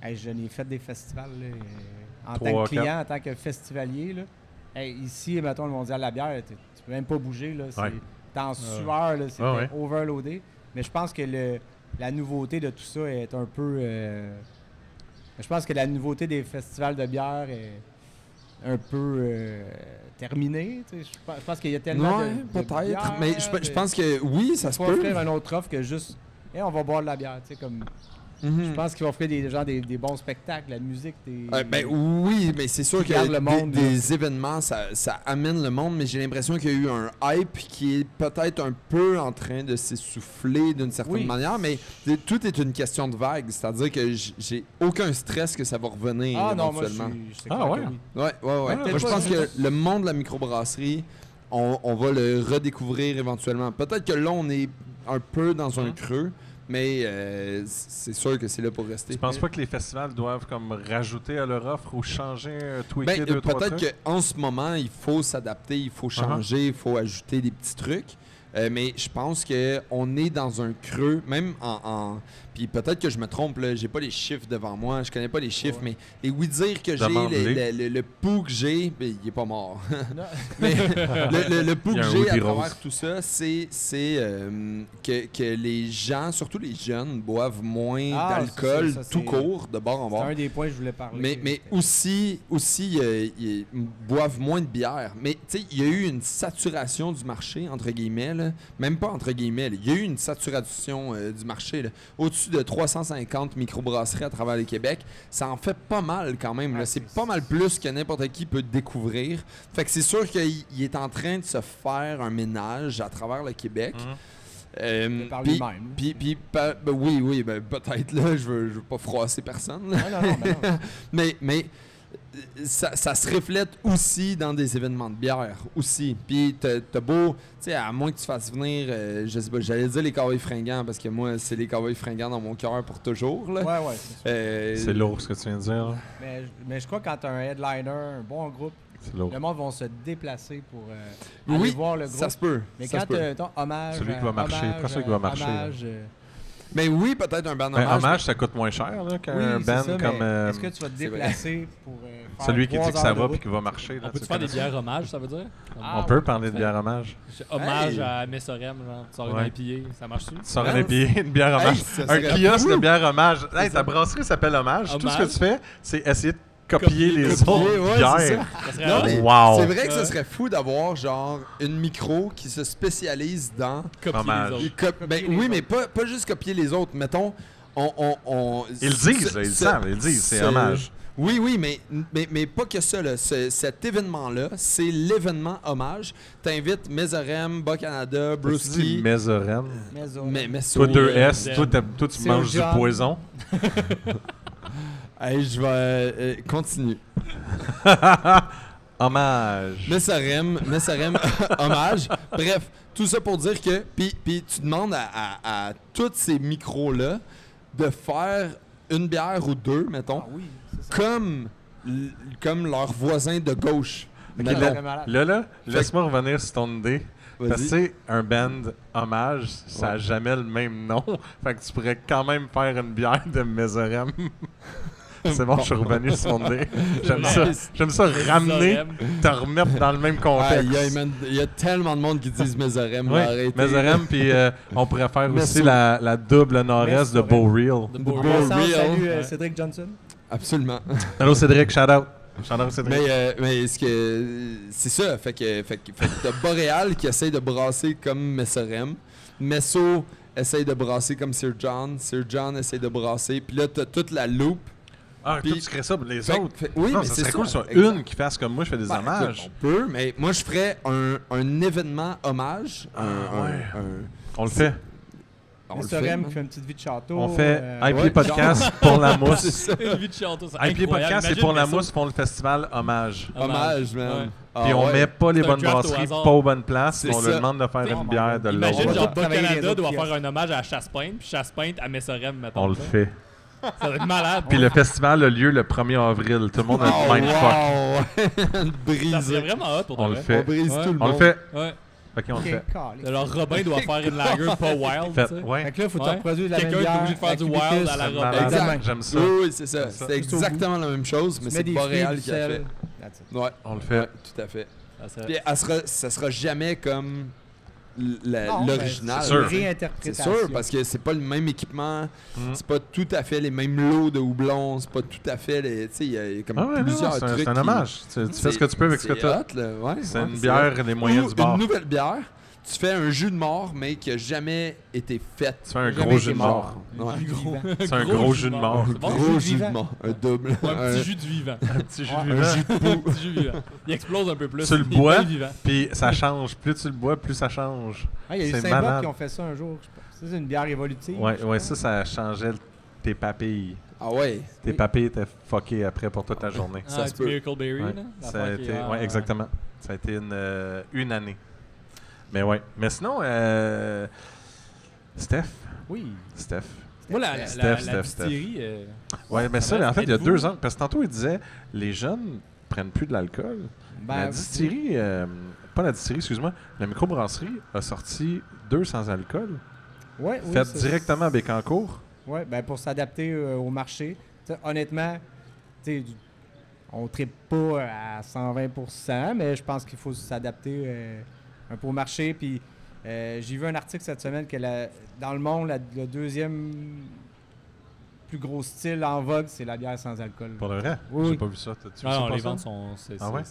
Hey, je n'ai fait des festivals là, en tant 3, que client, en tant que festivalier. Là. Hey, ici, mettons, le Mondial de la bière, tu peux même pas bouger. Là, Ouais. t'es en sueur, là, c'est ouais. overloadé. Mais je pense que la nouveauté de tout ça est un peu... je pense que la nouveauté des festivals de bière est un peu terminée. Tu sais. Je pense qu'il y a tellement Ouais, de peut-être. bières, Mais je pense que oui, ça se faut peut. offrir une autre offre que juste on va boire de la bière, tu sais, comme Je pense qu'ils vont offrir des bons spectacles, la musique, Ben oui, mais c'est sûr Qui garde que le monde, des événements, ça amène le monde, mais j'ai l'impression qu'il y a eu un hype qui est peut-être un peu en train de s'essouffler d'une certaine manière, mais tout est une question de vague. C'est-à-dire que j'ai aucun stress que ça va revenir éventuellement. c'est clair que oui. Ouais. Moi, je pense que le monde de la microbrasserie, on va le redécouvrir éventuellement. Peut-être que là, on est un peu dans un creux, mais c'est sûr que c'est là pour rester. Tu penses pas que les festivals doivent comme rajouter à leur offre ou changer, tweaker deux, trois trucs? Peut-être qu'en ce moment, il faut s'adapter, il faut changer, il faut ajouter des petits trucs. Mais je pense qu'on est dans un creux, même puis peut-être que je me trompe, là, j'ai pas les chiffres devant moi, je connais pas les chiffres, mais les oui-dire que j'ai, le pouls que j'ai, ben, il est pas mort. Mais le pouls que j'ai à travers tout ça, c'est que les gens, surtout les jeunes, boivent moins d'alcool tout court, de bord en bord. C'est un des points que je voulais parler. Mais aussi ils boivent moins de bière. Mais tu sais, il y a eu une saturation du marché, entre guillemets, là. Même pas entre guillemets. Il y a eu une saturation du marché. Là. Au-dessus de 350 microbrasseries à travers le Québec. Ça en fait pas mal quand même. Là. C'est pas mal plus que n'importe qui peut découvrir. Fait que c'est sûr qu'il est en train de se faire un ménage à travers le Québec. Par lui-même. Oui, peut-être là, je veux pas froisser personne. Là. Non. mais ça se reflète aussi dans des événements de bière aussi. Puis t'as beau, tu sais, à moins que tu fasses venir, je sais pas, j'allais dire les cowboys fringants parce que moi c'est les cowboys fringants dans mon cœur pour toujours là. Ouais, c'est lourd ce que tu viens de dire. Là. Mais je crois que quand t'as un headliner, un bon groupe, le monde va se déplacer pour aller voir le groupe. Ça se peut. Mais quand t'as hommage, celui qui va marcher, pas celui qui va marcher. Mais oui, peut-être un band hommage. Hommage, ça coûte moins cher là, qu'un band ça, comme. Est-ce que tu vas te déplacer pour faire celui qui dit que ça va et puis qui va marcher? On peut-tu faire des bières hommage, ça veut dire? On peut parler de bière hommage. Hommage à Messorem, genre, tu sors une IPA, ça marche-tu? Tu sors une IPA, une bière hommage. Un kiosque de bière hommage. Hey, ta brasserie s'appelle Hommage. Tout ce que tu fais, c'est essayer de copier les autres bières. C'est vrai que ce serait fou d'avoir genre une micro qui se spécialise dans copier les autres. Oui, mais pas juste copier les autres. Mettons, ils le disent, ils le savent, ils le disent, c'est hommage. Oui, mais pas que ça. Là. Cet événement-là, c'est l'événement hommage. T'invites Messorem, Bas-Canada, Brewski. Messorem. Toi, 2S. Toi, tu manges du poison. Hey, je vais continuer. Hommage. Messorem, hommage. Bref, tout ça pour dire que... Puis tu demandes à tous ces micros-là de faire une bière ou deux, mettons, comme leurs voisins de gauche. Okay, là, laisse-moi revenir sur ton idée. Parce que c'est un band hommage, ça n'a jamais le même nom. Fait que tu pourrais quand même faire une bière de Messorem. C'est bon, je suis revenu sur mon idée. J'aime ça ramener, te remettre dans le même contexte. Il y a tellement de monde qui disent Messorem. Messorem, puis on pourrait faire aussi la double nord-est de Beau Real. Salut Cédric Johnson. Absolument. Allô Cédric, shout-out. Mais est-ce que c'est ça? Fait que t'as Boréal qui essaye de brasser comme Messorem. Messo essaye de brasser comme Sir John. Sir John essaye de brasser. Puis là, t'as toute la loupe. Ah, puis tu crées ça pour les autres. Oui, non, mais ça c'est serait cool sur une qui fasse comme moi, je fais des hommages. Écoute, on peut, mais moi, je ferais un événement hommage. On le fait. Messorem qui fait une petite vie de château. On fait IPA Podcast pour la mousse. Une vie de château, c'est IPA Podcast, c'est pour la mousse, font le festival Hommage. Hommage, man. Puis on met pas les bonnes brasseries, pas aux bonnes places, mais on leur demande de faire une bière de l'autre. Imagine, genre, Bas-Canada doit faire un hommage à Chasse-Peinte, puis Chasse-Peinte à Messorem, mettons. On le fait. Ça va être malade. Puis le festival a lieu le 1er avril. Tout le monde a le mindfuck. Brisé. Ça serait vraiment hot pour toi. On le fait. On brise tout le monde. On le fait. Ouais. Ok, on le fait. Alors Robin doit faire une lager pas wild. Fait, ouais. Fait que là, faut que tu reproduises la même Quelqu'un est obligé de faire du wild à la Robin. Exact. J'aime ça. Oui, c'est ça. C'est exactement la même chose, mais c'est pas réel qui a fait. Ouais, on le fait. Ouais, tout à fait. Puis ça sera jamais comme l'original. C'est sûr, parce que c'est pas le même équipement, c'est pas tout à fait les mêmes lots de houblon, c'est pas tout à fait les... Tu sais, il y a comme plusieurs trucs. C'est un hommage. Tu fais ce que tu peux avec ce que tu as. C'est une bière les moyens du bord. Une nouvelle bière, tu fais un jus de mort, mais qui a jamais été fait. Tu fais un Jamais gros été jus de mort. mort. Ouais. Un jus vivant. C'est un gros jus de mort. C'est bon? Gros jus jus de vivant. mort. Un double. Ouais, un petit jus du vivant. Un petit jus Ouais, vivant. Un petit jus vivant. Il explose un peu plus. Tu le Il est bois, bien vivant. puis ça change. Plus tu le bois, plus ça change. Ah, il y a eu C'est Saint-Boc malade. qui ont fait ça un jour. Je pense. Ça, c'est une bière évolutive. Ouais, ça changeait tes papilles. Ah ouais. Tes Oui. papilles étaient fuckées après pour toute la journée. Ah, se du peut. Miracle Berry, Ouais. là. Ça l'affaire a qui été, est- ouais, exactement. Ça a été une année. Mais ouais. Mais sinon, Steph. Oui. Steph. Moi, la Steph. distillerie... Ouais, mais ça ça, va, en fait, il y a êtes-vous- 2 ans. Parce que tantôt, il disait les jeunes prennent plus de l'alcool. Ben, La distillerie, pas la distillerie, excuse-moi, la microbrasserie a sorti 2 sans alcool, ouais, oui, faites ça- directement à Bécancour. Ouais, ben pour s'adapter au marché. T'sais, honnêtement, on ne tripe pas à 120%, mais je pense qu'il faut s'adapter un peu au marché. Puis j'ai vu un article cette semaine que dans le monde, le deuxième plus gros style en vogue, c'est la bière sans alcool. Pour le vrai? Oui. J'ai pas vu ça. Tu Non, sais non, pas les ça? ventes sont... Ah ouais?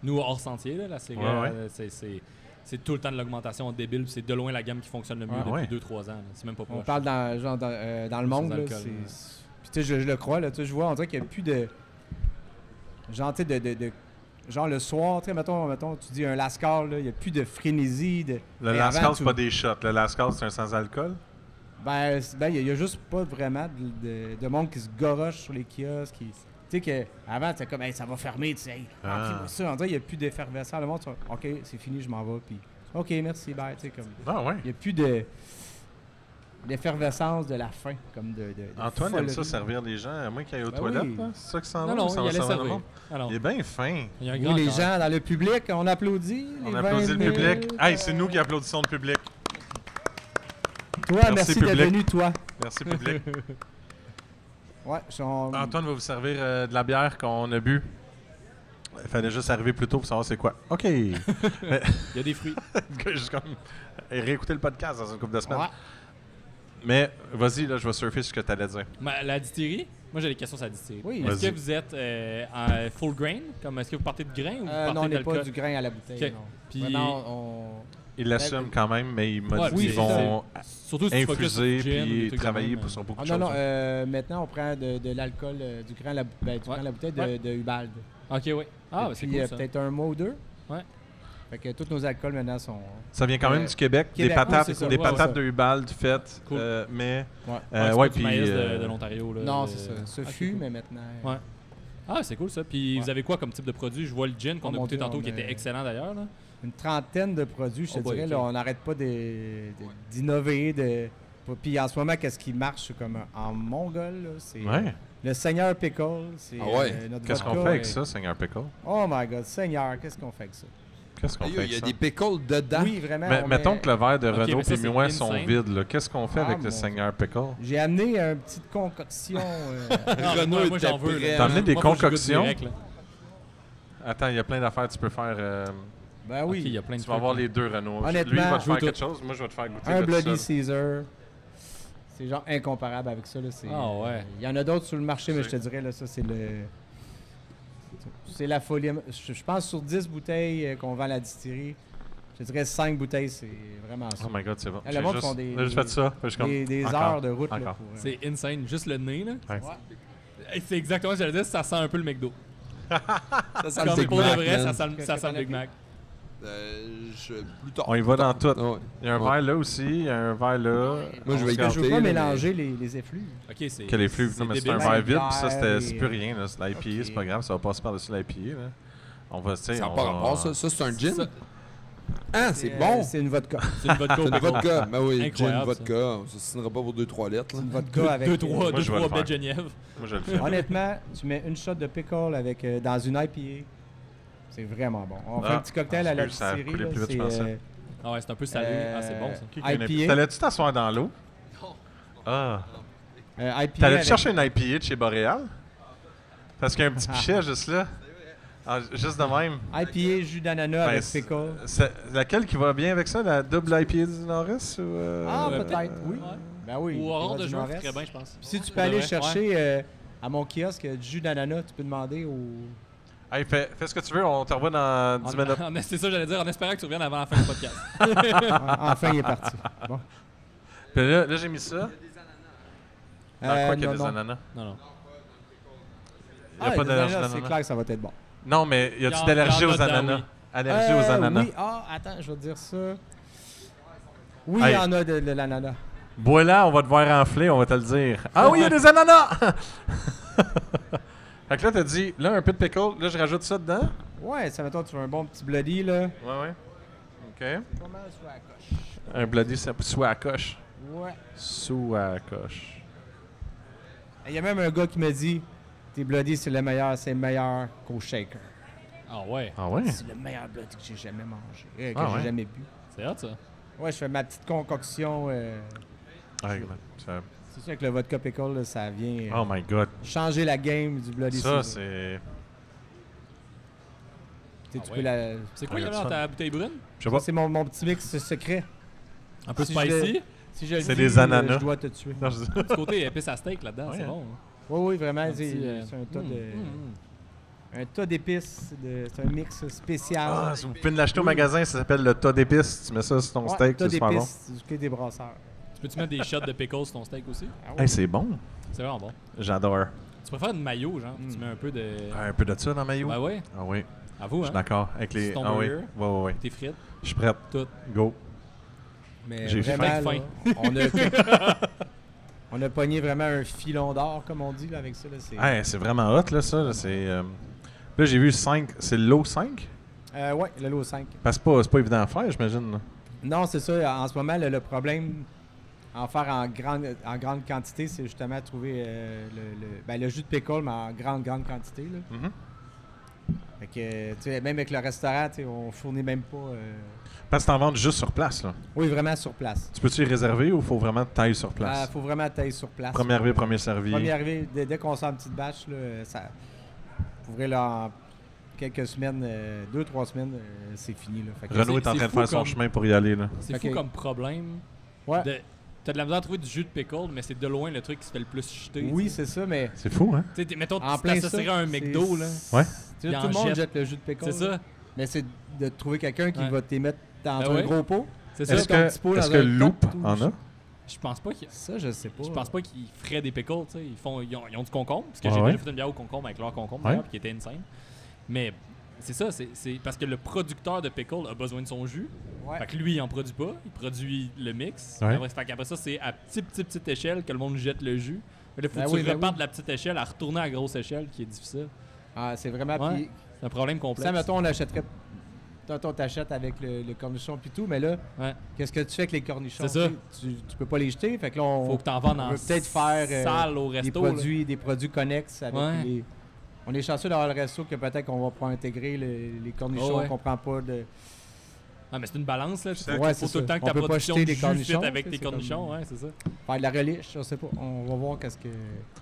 Nous, hors sentier, là, la série, Ouais, ouais. c'est tout le temps de l'augmentation débile. Puis c'est de loin la gamme qui fonctionne le mieux Ah ouais. depuis 2-3 ans. là. C'est même pas On proche. parle dans le monde. Sans Là, alcool, c'est- ouais. Puis tu sais, je le crois, là, tu sais, je vois, on dirait qu'il n'y a plus de... Genre, tu sais, genre le soir, tu sais, mettons, tu dis un Lascar, là, il n'y a plus de frénésie. Le Mais Lascar, avant, c'est tu- pas des shots. Le Lascar, c'est un sans-alcool. Ben, il y a juste pas vraiment de monde qui se goroche sur les kiosques. Tu sais qu'avant, c'était comme, hey, ça va fermer, tu sais, hey, Ah. rentrez-moi ça. On dirait qu'il n'y a plus d'effervescence. Le monde, tu vois, OK, c'est fini, je m'en vais. Puis, OK, merci, bye. Tu sais, comme, Ah ouais. il n'y a plus d'effervescence de la faim. Comme de Antoine aime ça folerie. servir les gens, à moins qu'il aille aux Ben toilettes. oui. Là. C'est ça qui s'en Non, va? non, ou ça il va allait servir le servir. monde? Alors, Il est bien fin. il y a un Oui, grand les cœur. gens dans le public, on applaudit. On les applaudit 20 le public. 000. Hey, c'est nous qui applaudissons le public. Toi, Merci, merci d'être public. venu, toi. Merci, public. Ouais, Antoine va vous servir de la bière qu'on a bu. Il fallait juste arriver plus tôt pour savoir c'est quoi. OK. Il y a des fruits. Juste comme réécouter le podcast dans une couple de semaines. Ouais. Mais vas-y, là, je vais surfer sur ce que tu allais dire. La distillerie, moi j'ai des questions sur la distillerie. Oui. Est-ce Vas-y. que vous êtes en full grain? Comme est-ce que vous partez de grain ou vous partez Non, on n'est d'alcool? pas du grain à la bouteille. Ok. Non. Puis- Maintenant, on... Il l'assume quand même, mais il m'a Ouais, dit oui, qu'ils c'est vont Surtout si tu focuses sur infuser le gin ou des puis trucs de travailler même, pour sur beaucoup Ah de non, choses. non, maintenant on prend de l'alcool, du grain à la, du grain à la bouteille Ouais. de Ubald. Ok, oui. Ah, Depuis c'est cool ça. peut-être un mois ou deux. Ouais. Fait que tous nos alcools maintenant sont... Ça vient quand même du Québec. Québec, des patates, oui, c'est ça. des Ouais, patates ouais. de Ubald faites, Cool. mais Ouais. C'est ouais, pas du puis maïs de l'Ontario. là, Non, de- c'est ça. Ce Ok, fut, cool. mais maintenant... Ouais. Ah, c'est cool ça. Puis vous Ouais. avez quoi comme type de produit? Je vois le gin qu'on Oh a mon goûté Dieu, tantôt on qui a- était excellent d'ailleurs. là. Une trentaine de produits, je te Oh boy, dirais. ok. Là, on n'arrête pas d'innover. Puis en ce moment, qu'est-ce qui marche comme en mongol? Là, c'est ouais. le Seigneur Pickle. C'est Ah ouais? notre Qu'est-ce qu'on vodka, fait avec euh, ça, Seigneur Pickle? Oh my God, Seigneur, qu'est-ce qu'on fait avec ça? Qu'est-ce qu'on Aïe, fait avec il y a ça? des pickles dedans. Oui, vraiment. Mais, on mettons met- que le verre de Ok, Renault mais ça, et c'est moi sont insane. vides. là. Qu'est-ce qu'on fait Ah, avec le mon Seigneur Pickle? J'ai amené une petite concoction. Ah, Renaud moi, était j'en veux. prêt. là. T'as amené des Moi, faut que je goûte concoctions? direct, là. Attends, il y a plein d'affaires que tu peux faire. Ben Ok, il y oui. a plein de Tu vas trucs, avoir là. les deux Renault. Honnêtement, Lui, il va te je veux faire quelque tout. chose. Moi, je vais te faire goûter Un le Bloody seul. Caesar. C'est genre incomparable avec ça. Là. Ah ouais. Il y en a d'autres sur le marché, mais je te dirais, là, ça, c'est le. C'est la folie. Je pense sur 10 bouteilles qu'on vend à la distillerie, je te dirais 5 bouteilles, c'est vraiment ça. Oh my god, c'est bon. Le J'ai monde juste, font des- j'ai juste fait ça. Je suis comme, Des encore, heures de route. Là, encore. pour, C'est insane. Juste le nez, là. Ouais. Hey, c'est exactement ce que j'allais dire. Ça sent un peu le McDo. Ça sent le Comme Big pour de Mac, vrai, man. ça sent Qu'est-ce ça que sent le t'en as Big Mac. Plus tard. On y va dans tout. Ouais. Il y a un Ouais. verre là aussi, il y a un verre là. Moi, je vais On se y garde- je veux goûter, pas là, mélanger les effluves. Ok, c'est. Que les flux. Non, mais c'est un débile. verre vide, bière puis ça, et- c'est plus rien. là. C'est l'IPA, Ok. c'est pas grave, ça va passer par-dessus l'IPA. là. On va, tu sais, Ça n'a on pas va- rapport, ça. Ça, c'est un gin. Ça- Ah, c'est bon. C'est une vodka. C'est une vodka C'est au une pickle. vodka. Ben oui, gin, Incroyable, vodka. On ne signera pas pour 2-3 lettres. là. Une vodka avec. Deux, trois Moi, je vais le baies de faire. Genièvre. Moi, je le fais. Honnêtement, tu mets une shot de pickle avec, dans une IPA. C'est vraiment bon. On fait Ah, un petit cocktail à la ça a distillerie. coulé là, plus vite, je c'est, pensais. Ah ouais, c'est un peu salé. Ah, c'est bon ça. Qui a une IPA. T'allais-tu t'asseoir dans l'eau? Ah. IPA T'allais-tu avec- chercher une IPA de chez Boréal? Parce qu'il y a un petit pichet juste là. Ah, juste de même. IPA jus d'ananas Ben, avec c'est- pickle. C'est laquelle qui va bien avec ça? La double IPA du Nord-Est? Ou Ah, ouais, peut-être, oui. Ouais. Ben oui. Ou hors de du jeu, Nord-Est. très bien, je pense. Puis si tu peux Pour de aller vrai, chercher à mon kiosque du jus d'ananas, tu peux demander au. Hey, fais ce que tu veux, on te revoit dans 10 minutes. C'est ça, j'allais dire, en espérant que tu reviennes avant la fin du podcast. Enfin, il est parti. Bon. Puis là, j'ai mis ça. Dans quoi qu'il y a des ananas? Non. Il n'y a pas d'allergie aux C'est ananas? clair que ça va être bon. Non, mais y Il y a-tu en- d'allergie il y en a aux dedans, ananas? oui. Allergie aux ananas. Oui, attends, je vais te dire ça. Oui, il Hey. y en a de l'ananas. Bois là, on va te voir enfler, on va te le dire. Ah oui, il y a des ananas! Fait que là, t'as dit, là, un peu de pickle, là, je rajoute ça dedans. Ouais, ça mettons, tu veux un bon petit bloody, là. Ouais. OK. Pas mal sur la coche. Un bloody sous à la coche. Ouais. Sous à la coche. Il y a même un gars qui m'a dit, tes bloody, c'est meilleur qu'au shaker. Ah ouais, Ah ouais? C'est le meilleur bloody que j'ai jamais mangé, que Ah j'ai ouais? jamais bu. c'est hot ça. Ouais, je fais ma petite concoction. Ouais, ça- C'est sûr que le vodka pickle, là, ça vient Oh my God. changer la game du bloody. Ça, Caesar. c'est... Tu sais, Ah tu ouais. peux la... C'est quoi Ah, il y a y a dans du ta bouteille brune? Je sais Ça, pas. c'est mon petit mix secret. Un peu Si je spicy. Si je le C'est dis, des ananas. je dois te tuer. Non, je dis- Du côté épice à steak là-dedans, Ouais. c'est bon. Oui, vraiment, Un c'est petit, c'est un tas de... mm. Un tas d'épices, c'est un mix spécial. Ah, vous pouvez l'acheter au magasin, ça s'appelle le tas d'épices. Tu mets ça sur ton Ouais, steak, tas c'est super bon. d'épices du quai des brasseurs. Tu peux-tu mettre des shots de pickles sur ton steak aussi? Ah ouais. Hey, c'est bon. C'est vraiment bon. J'adore. Tu préfères une mayo, genre? Tu mets un peu de... Un peu de ça dans ma maillot? Ben ouais, Ah oui, avoue, je hein? suis d'accord. Avec les... Sur ton Ah oui, burger. ouais. Tes frites, Je suis prête. tout. Go. Mais J'ai vraiment, faim. là, on a pogné vraiment un filon d'or, comme on dit, là, avec ça. Là, c'est... Hey, c'est vraiment hot, là, ça. Là, c'est... Là, j'ai vu 5. C'est le lot 5? Ouais, le lot 5. Parce que c'est pas évident à faire, j'imagine. Là. Non, c'est ça. En ce moment, le problème, en faire en grande quantité, c'est justement trouver le jus de pickle, mais en grande quantité. Là. Mhm. Fait que, tu sais, même avec le restaurant, tu sais, on fournit même pas... Parce que t'en vends juste sur place, là. Oui, vraiment sur place. Tu peux-tu y réserver ou faut vraiment tailler sur Il place? faut vraiment tailler sur place. Premier arrivé, premier servi. Premier arrivé, dès qu'on sort une petite bâche, là, ça pourrait là, en quelques semaines, 2-3 semaines, c'est fini. Là. Fait que Renaud est en c'est train de fou faire son comme- chemin pour y aller, là. C'est Ok. fou comme problème. Ouais. T'as de la misère à trouver du jus de pickle, mais c'est de loin le truc qui se fait le plus jeter. Oui, tu sais. c'est ça, mais C'est fou, hein? Tu sais, mettons, en tu plein ça, t'associerais à un McDo, là. Ouais. Tu sais, Il tout le en monde jette. jette le jus de pickle. C'est là. ça. Mais c'est de trouver quelqu'un qui Ouais. va te les mettre dans Ben un ouais. gros pot. C'est ça. Est-ce ton petit pot que, dans est-ce que un Loop top, en a? Je pense pas qu'ils... Ça, je sais pas. Je pense pas qu'ils feraient des pickles, tu sais. Ils ont du concombre, parce que Ah j'ai ouais? déjà fait une bière au concombre avec leur concombre, Ouais. d'ailleurs, puis qui était insane. Mais c'est ça, c'est parce que le producteur de pickle a besoin de son jus. Ouais. Fait que lui, il en produit pas, il produit le mix. Ouais. Fait qu'après ça, c'est à petite échelle que le monde jette le jus. Il faut Ben que oui, tu ben repartes oui. de la petite échelle à retourner à la grosse échelle, qui est difficile. Ah, c'est vraiment... Ouais. puis- C'est un problème complexe. Ça, mettons, on achèterait... Tantôt, t'achètes avec le cornichon puis tout, mais là, Ouais. qu'est-ce que tu fais avec les cornichons? C'est ça. Tu peux pas les jeter, fait que là, on... Faut que t'en vendes on en peut peut-être faire salle au des resto. là. produits connexes avec Ouais. les... On est chanceux d'avoir le resto que peut-être qu'on va pouvoir intégrer les cornichons Oh ouais. qu'on prend pas de... Ah, mais c'est une balance, là. Ouais, Faut c'est tout le ça. temps que On ta peut pas production jeter de des jus cornichons, fit avec tu sais, tes c'est cornichons, comme- ouais, c'est ça. Faire de la reliche, je sais pas. On va voir qu'est-ce que...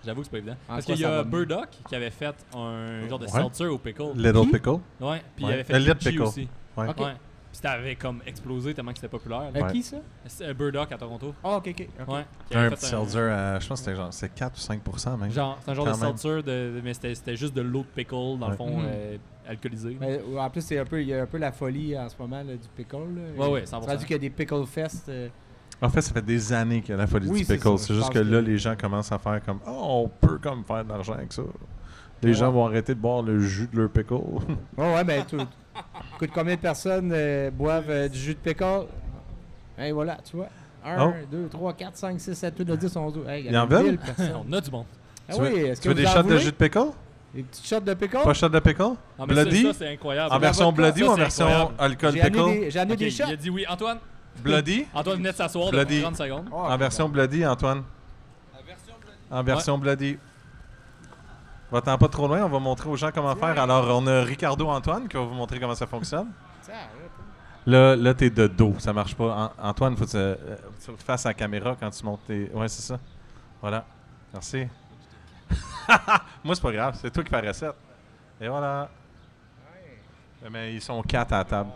J'avoue que c'est pas évident. En Parce quoi qu'il y ça a va mieux? Burdock qui avait fait un genre de Ouais. seltzer au pickle. Little Pickle? Ouais, puis il Ouais. avait fait Little kimchi Pickle. aussi. Ouais. Ok. Ouais. Puis ça avait comme explosé tellement que c'était populaire. là. Ouais. Qui, ça? C'est Burdock à Toronto. Ah, OK. Ouais. Qui Un avait petit fait seltzer à... Je pense que c'était genre... C'est 4 ou 5% même. Genre, c'est un genre Quand de même. seltzer, mais c'était juste de l'eau de pickle, dans le Ouais. fond, Mhm. alcoolisé. Mais, en plus, il y a un peu la folie en ce moment là, du pickle. Là. Ouais, C'est 100%. rendu qu'il y a des pickle fest. En fait, ça fait des années qu'il y a la folie Oui, du c'est pickle. ça. C'est Je juste pense que là, que- les gens commencent à faire comme « Oh, on peut comme faire de l'argent avec ça. » Les Ouais. gens vont arrêter de boire le jus de leur pickle. Ouais, ben, écoute, combien de personnes boivent du jus de pickle? Et voilà, tu vois. 1, Oh. 2, 3, 4, 5, 6, 7, 8, 9, 10, 11, 12. Hey, Ils en veulent? On a du bon. Ah Tu veux- oui, est-ce Tu que veux vous des en shots de voulez? jus de pickle? Des petites shots de pickle? Pas shot de pickle? Ah, mais Bloody? ça, c'est incroyable. En version vodka, bloody ça, ou en c'est version incroyable. alcool J'ai pickle? amené Ok, des shots. il a dit oui. Antoine? Bloody? Antoine venait de s'asseoir Bloody. depuis 30 secondes. Oh, En version bloody, Antoine? En version bloody. Va-t'en pas trop loin, on va montrer aux gens comment faire. Alors, on a Ricardo Antoine qui va vous montrer comment ça fonctionne. Tiens, arrête. Là t'es de dos, ça marche pas. Antoine, faut que tu te fasses à la caméra quand tu montes tes... Ouais, c'est ça. Voilà. Merci. Moi, c'est pas grave, c'est toi qui fais la recette. Et voilà. Mais ils sont 4 à la table.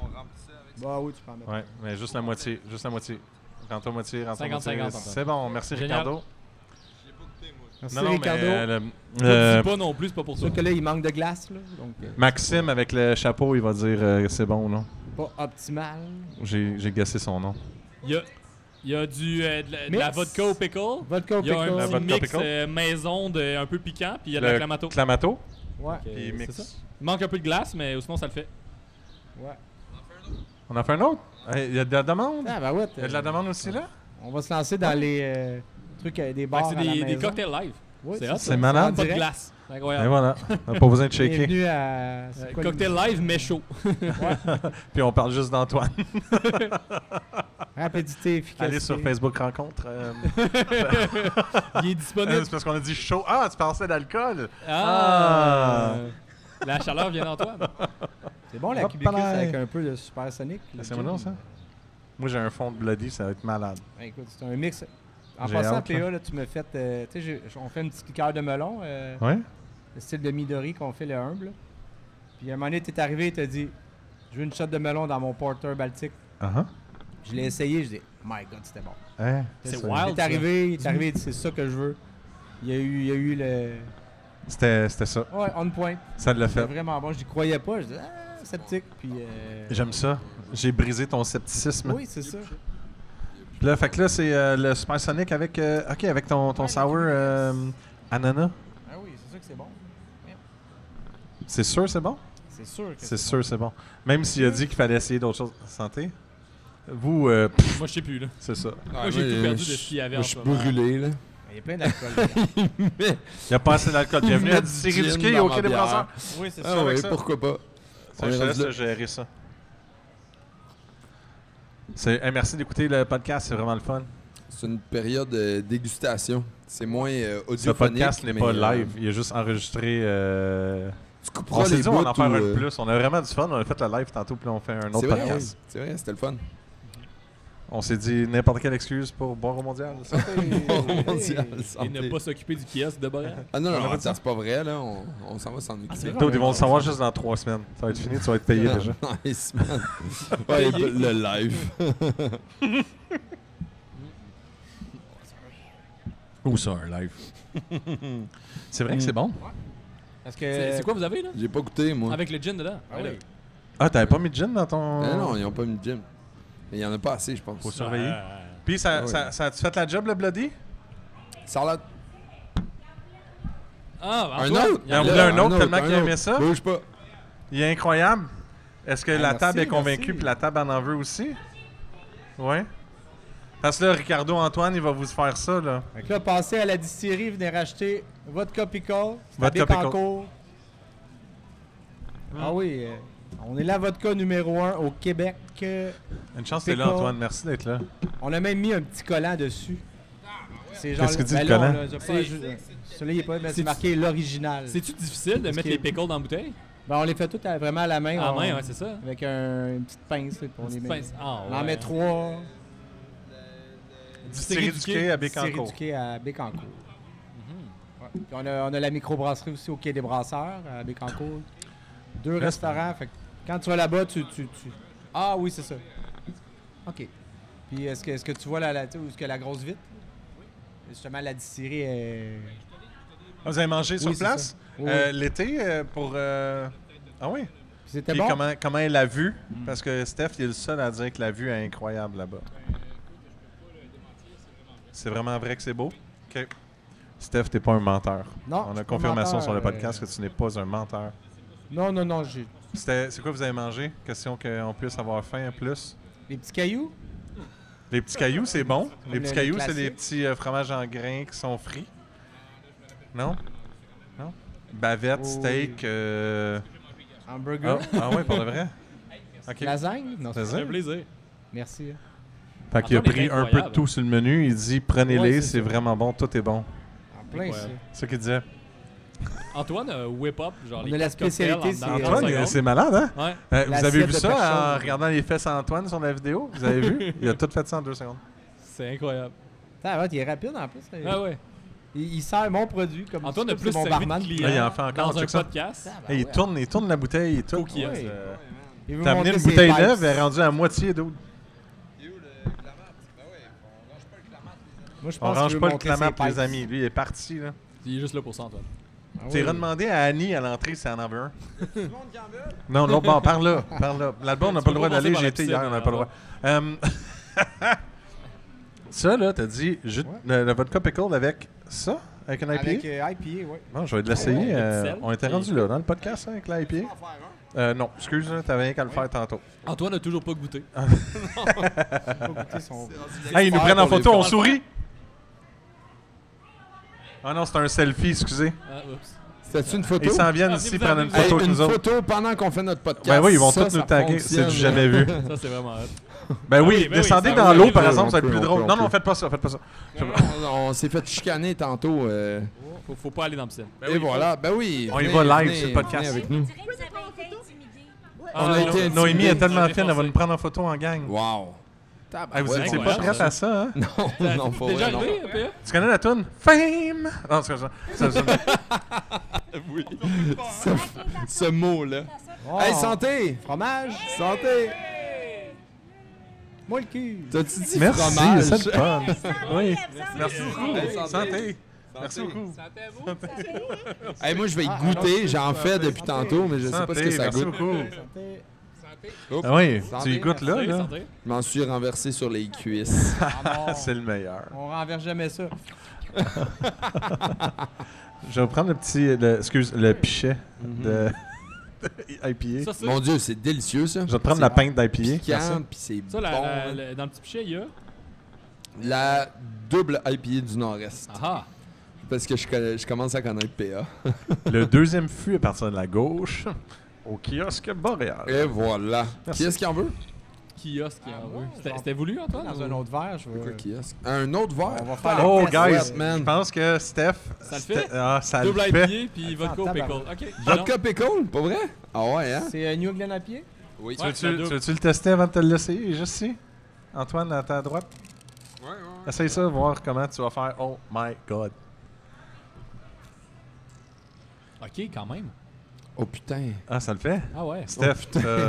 Bah oui, tu peux en mettre. Ouais, mais juste la moitié. Juste la moitié. Rentre à moitié, rentre à 50-50, moitié. Antoine. C'est bon, merci Génial. Ricardo. Je l'ai pas goûté, moi. Merci, Non, non, Ricardo. mais Toi, dis pas non plus, c'est pas pour C'est ça. sûr que là, il manque de glace, là. Donc, Maxime avec le chapeau, il va dire c'est bon, non? pas optimal. J'ai gassé son nom. Il y a de la Mix. vodka au pickle. Vodka au Il y a un pickle. La petit vodka mix pickle. maison un peu piquant, puis il y a de Le la clamato. Clamato. Ouais. Donc, Puis c'est mix. ça. Il manque un peu de glace, mais sinon ça le fait. Ouais. On en fait un autre? Il y a de la demande? Ah, ben ouais. Il y a de la demande aussi là? On va se lancer dans les trucs des Fait que bars c'est à la des maison. cocktails live. Ouais, C'est hot, C'est ça. malade. Pas de direct. glace. C'est Et incroyable. voilà. On n'a pas besoin de shaker. Bienvenue à... c'est quoi Cocktail live, mais chaud. Puis on parle juste d'Antoine. Rapidité, efficacité. Allez sur Facebook Rencontre. Il est disponible. C'est parce qu'on a dit chaud. Ah, tu pensais d'alcool? Ah! La chaleur vient d'Antoine. C'est bon, la Hop Cubicus là. avec un peu de supersonic. le C'est gin. mon nom, ça? Moi, j'ai un fond de Bloody, ça va être malade. Ben, écoute, c'est un mix. En J'ai passant, hâte, là. PA, là, tu me fais... tu sais, on fait un petit liqueur de melon, Ouais? le style de Midori qu'on fait le humble. Puis à un moment donné, t'es arrivé et t'as dit « Je veux une shot de melon dans mon porter baltique. Uh-huh. » Je l'ai essayé, je dis « My God, c'était bon. Hein? C'est ça. wild. Il est arrivé, il dit « C'est ça que je veux. » Il y a eu le... C'était ça. Ouais, on point. Ça l'a C'était fait. vraiment bon. Je n'y croyais pas. Je dis sceptique. Puis... J'aime ça. J'ai brisé ton scepticisme. Oui, c'est ça. Puis là, fait que là, c'est le Supersonic avec, avec ton sour ananas. Ah oui, c'est sûr que c'est bon. C'est sûr, c'est bon? C'est sûr que C'est sûr, c'est bon. Même s'il a dit qu'il fallait essayer d'autres choses. Santé? Vous, Moi, je sais plus, là. c'est ça. Moi, j'ai tout perdu de ce qu'il y avait Moi, en je ce suis moment. brûlé, là. Il y a plein d'alcool. dedans. Il n'y a pas assez d'alcool. Bienvenue à Distillerie du Gin Quai dans au ma Quai des bière. Brasseurs. Oui, c'est Ah ça. avec oui, ça. pourquoi pas. Ça, On je est te rendu laisse là. gérer ça. Merci d'écouter le podcast, c'est vraiment le fun. C'est une période de dégustation. C'est moins audiophonique. Ce podcast n'est mais, pas live, il est juste enregistré. Tu couperas On s'est les dit on va bouts en faire où, un de plus. On a vraiment du fun. On a fait le live tantôt, puis là, on fait un autre C'est vrai, podcast. c'est vrai, c'était le fun. On s'est dit n'importe quelle excuse pour boire au mondial. Ça. Mondial, Et santé. ne pas s'occuper du kiosque de Boréal. Ah non, On a non, fait ça, c'est pas vrai, là. On s'en va s'en occuper. c'est vrai. D'autres, ils vont le savoir juste dans 3 semaines. Ça va être fini, tu vas être payé déjà. Nice, man. Ouais, le live. Où ça, un live? C'est vrai que c'est bon. Parce que... C'est quoi vous avez, là? J'ai pas goûté, moi. Avec le gin dedans. Ah Ouais, oui. Ah, t'avais pas mis de gin dans ton. Ah non, ils ont pas mis de gym. Mais il y en a pas assez, je pense. Faut surveiller. là. Puis, ça, Ah ouais. ça a-tu fait la job, le Bloody? Salade. Ah, Un Antoine, autre? il y en Il en a- voulait un autre tellement un qu'il autre. aimait ça. Bouge pas. Il est incroyable. Est-ce que la merci, table est convaincue merci. puis la table en veut aussi? Ouais. Parce que là, Ricardo Antoine, il va vous faire ça, là. Fait que là, passez à la distillerie, venez racheter vodka pickle. Vodka pickle. Ah oui, on est la vodka numéro 1 au Québec. Une chance que t'es là, Pickle. Antoine. Merci d'être là. On a même mis un petit collant dessus. C'est Qu'est-ce que dit le là, collant? on l'a pas ajouté. Celui-là, il est pas, mais c'est C'est- marqué l'original. C'est-tu difficile de Parce mettre que- les pickles dans la bouteille? Ben, on les fait toutes vraiment à la main. Ah, on- main, ouais, c'est ça. Avec une petite pince là, pour les Petite mettre. pince. Ah, On en ouais. met 3. Distillerie du Quai à Distillerie Bécancour. du Quai à Bécancour. Mhm. Ouais. Puis on a la microbrasserie aussi au Quai des Brasseurs à Bécancour. 2 restaurants. Fait que quand tu vas là-bas, tu... Ah oui, c'est ça. OK. Puis est-ce que tu vois tu sais, où est-ce que la grosse vitre? Justement, la distillerie est... Ah, vous avez mangé sur Oui, c'est place? ça. Oui, L'été, pour... Ah oui? Puis c'était Puis bon? comment est la vue? Parce que Steph, il est le seul à dire que la vue est incroyable là-bas. C'est vraiment vrai que c'est beau? OK. Steph, t'es pas un menteur. Non, On je a suis pas confirmation menteur, sur le podcast que tu n'es pas un menteur. Non, j'ai... C'est quoi vous avez mangé? Question qu'on puisse avoir faim plus. Les petits cailloux? Les petits cailloux, c'est bon. Les petits le cailloux, c'est les classique. petits fromages en grains qui sont frits. Non? Non? Bavette, Oh, steak. Hamburger? Ah ouais, pour de vrai? OK. Lasagne? Non, C'est c'est ça? Ça fait plaisir. Merci. Fait qu'il a Antoine pris est un peu de incroyable. tout sur le menu. Il dit prenez-les, Ouais, c'est c'est ça. vraiment bon, tout est bon. En plein, Incroyable. ça. C'est ça qu'il disait. Antoine, whip up, genre On les a la 4 cocktails spécialité, en- c'est- dans 30 Antoine, secondes. c'est malade, hein? Ouais. Vous avez L'assiette vu de ça perchaude. en regardant les fesses à Antoine sur la vidéo? Vous avez vu? Il a tout fait ça en 2 secondes. C'est incroyable. Il est rapide en plus. Ah ouais. Il sert mon produit comme Antoine a comme plus c'est mon servi de barman. clients Là, il en fait encore, dans un check ça. podcast. Hey, il tourne la bouteille et tout. Coquillage. Ouais. Il veut T'as amené montrer une ses bouteille pipes. neuve, elle est rendue à moitié d'eau. Moi, je On pense qu'il range veut pas le montrer clamart ses pour les pipes. amis. Lui, il est parti, là. Il est juste là pour ça, Antoine. Tu iras demander à Annie à l'entrée si elle en veut un. Non, l'autre bord, par là. Là-bas, on n'a pas le droit d'aller. J'ai été hier, on n'a pas le droit. Ça, là, t'as dit le vodka pickle avec ça? Avec un IPA? Avec IPA, oui. Bon, je vais l'essayer. sel. On était rendu là, dans le podcast, hein, avec l'IPA. Non, excuse, t'avais rien qu'à le faire tantôt. Antoine n'a toujours pas goûté. Faut goûter son... Hey, ils nous prennent en photo, on sourit. Ah non, c'est un selfie, excusez. Ah, oups. C'était-tu une photo? Ils s'en viennent Ah, ici vous prendre avez- une photo avec une nous autres. photo pendant qu'on fait notre podcast. Ben oui, ils vont Ça, tous nous ça taguer. C'est fonctionne. du jamais vu. Ça, c'est vraiment hot. Ben oui, oui, ben descendez oui, dans ça l'eau, va, par on exemple, ça va peut, être plus on drôle. peut, Non, on non, peut. faites pas ça, faites pas ça. On s'est fait chicaner tantôt. Faut pas aller dans la piscine. Et voilà, ben oui. On y venez, va live venez, sur le podcast. venez avec nous. On dirait que vous avez été intimidés. On a été Noémie intimidés. est tellement J'ai fine, elle va foncé. nous prendre en photo en gang. Wow. Hey, vous Ouais, étiez bon, pas ouais, prête à ça, hein? Non, pas Déjà vrai, non. arrivé, PA? Tu connais la toune? Fame! Non, c'est ça. Oui. Ce mot-là. Oh, Hey, santé! fromage! Santé! Moi le cul! T'as-tu dit Merci, fromage? c'est le fun. Oui. Merci beaucoup. Hey, santé. Santé. Merci beaucoup. Hey, moi, je vais y Ah, goûter. non, J'en fais depuis santé. tantôt, mais je sais pas ce que ça merci goûte. beaucoup. Santé. Oups. Ah oui, Santé, tu y goûtes là, Santé, là? santé. Je m'en suis renversé sur les cuisses. Ah, non. C'est le meilleur. On renverse jamais ça. Je vais prendre le pichet de IPA. Ça, ça, Mon Dieu, c'est délicieux, ça. Je vais te prendre la pinte d'IPA. Piquant, puis c'est ça, bon. dans le petit pichet, il y a. La double IPA du Nord-Est. Ah Parce que je commence à connaître PA. Le deuxième fût à partir de la gauche au kiosque Boréal. Et voilà. Merci. Qui est-ce qui en veut? Kiosque qui en ouais, veut. genre- C'était voulu, Antoine? Dans un autre verre, je Quoi, veux... kiosque? Un autre verre? On va faire Oh, le test. guys, man. je pense que Steph... Ça le fait? Ah, ça le Double fait. IPA puis vodka au pickle. OK. Vodka pickle? Pas vrai? Ah ouais, hein? C'est New England à pied? Oui. Ouais. Tu veux-tu le tester avant de te le laisser, juste ici? Antoine, à ta droite? Ouais. Essaye ça, voir comment tu vas faire. Oh my God. OK, quand même. Oh putain. Ah, ça le fait? Ah ouais. Steph,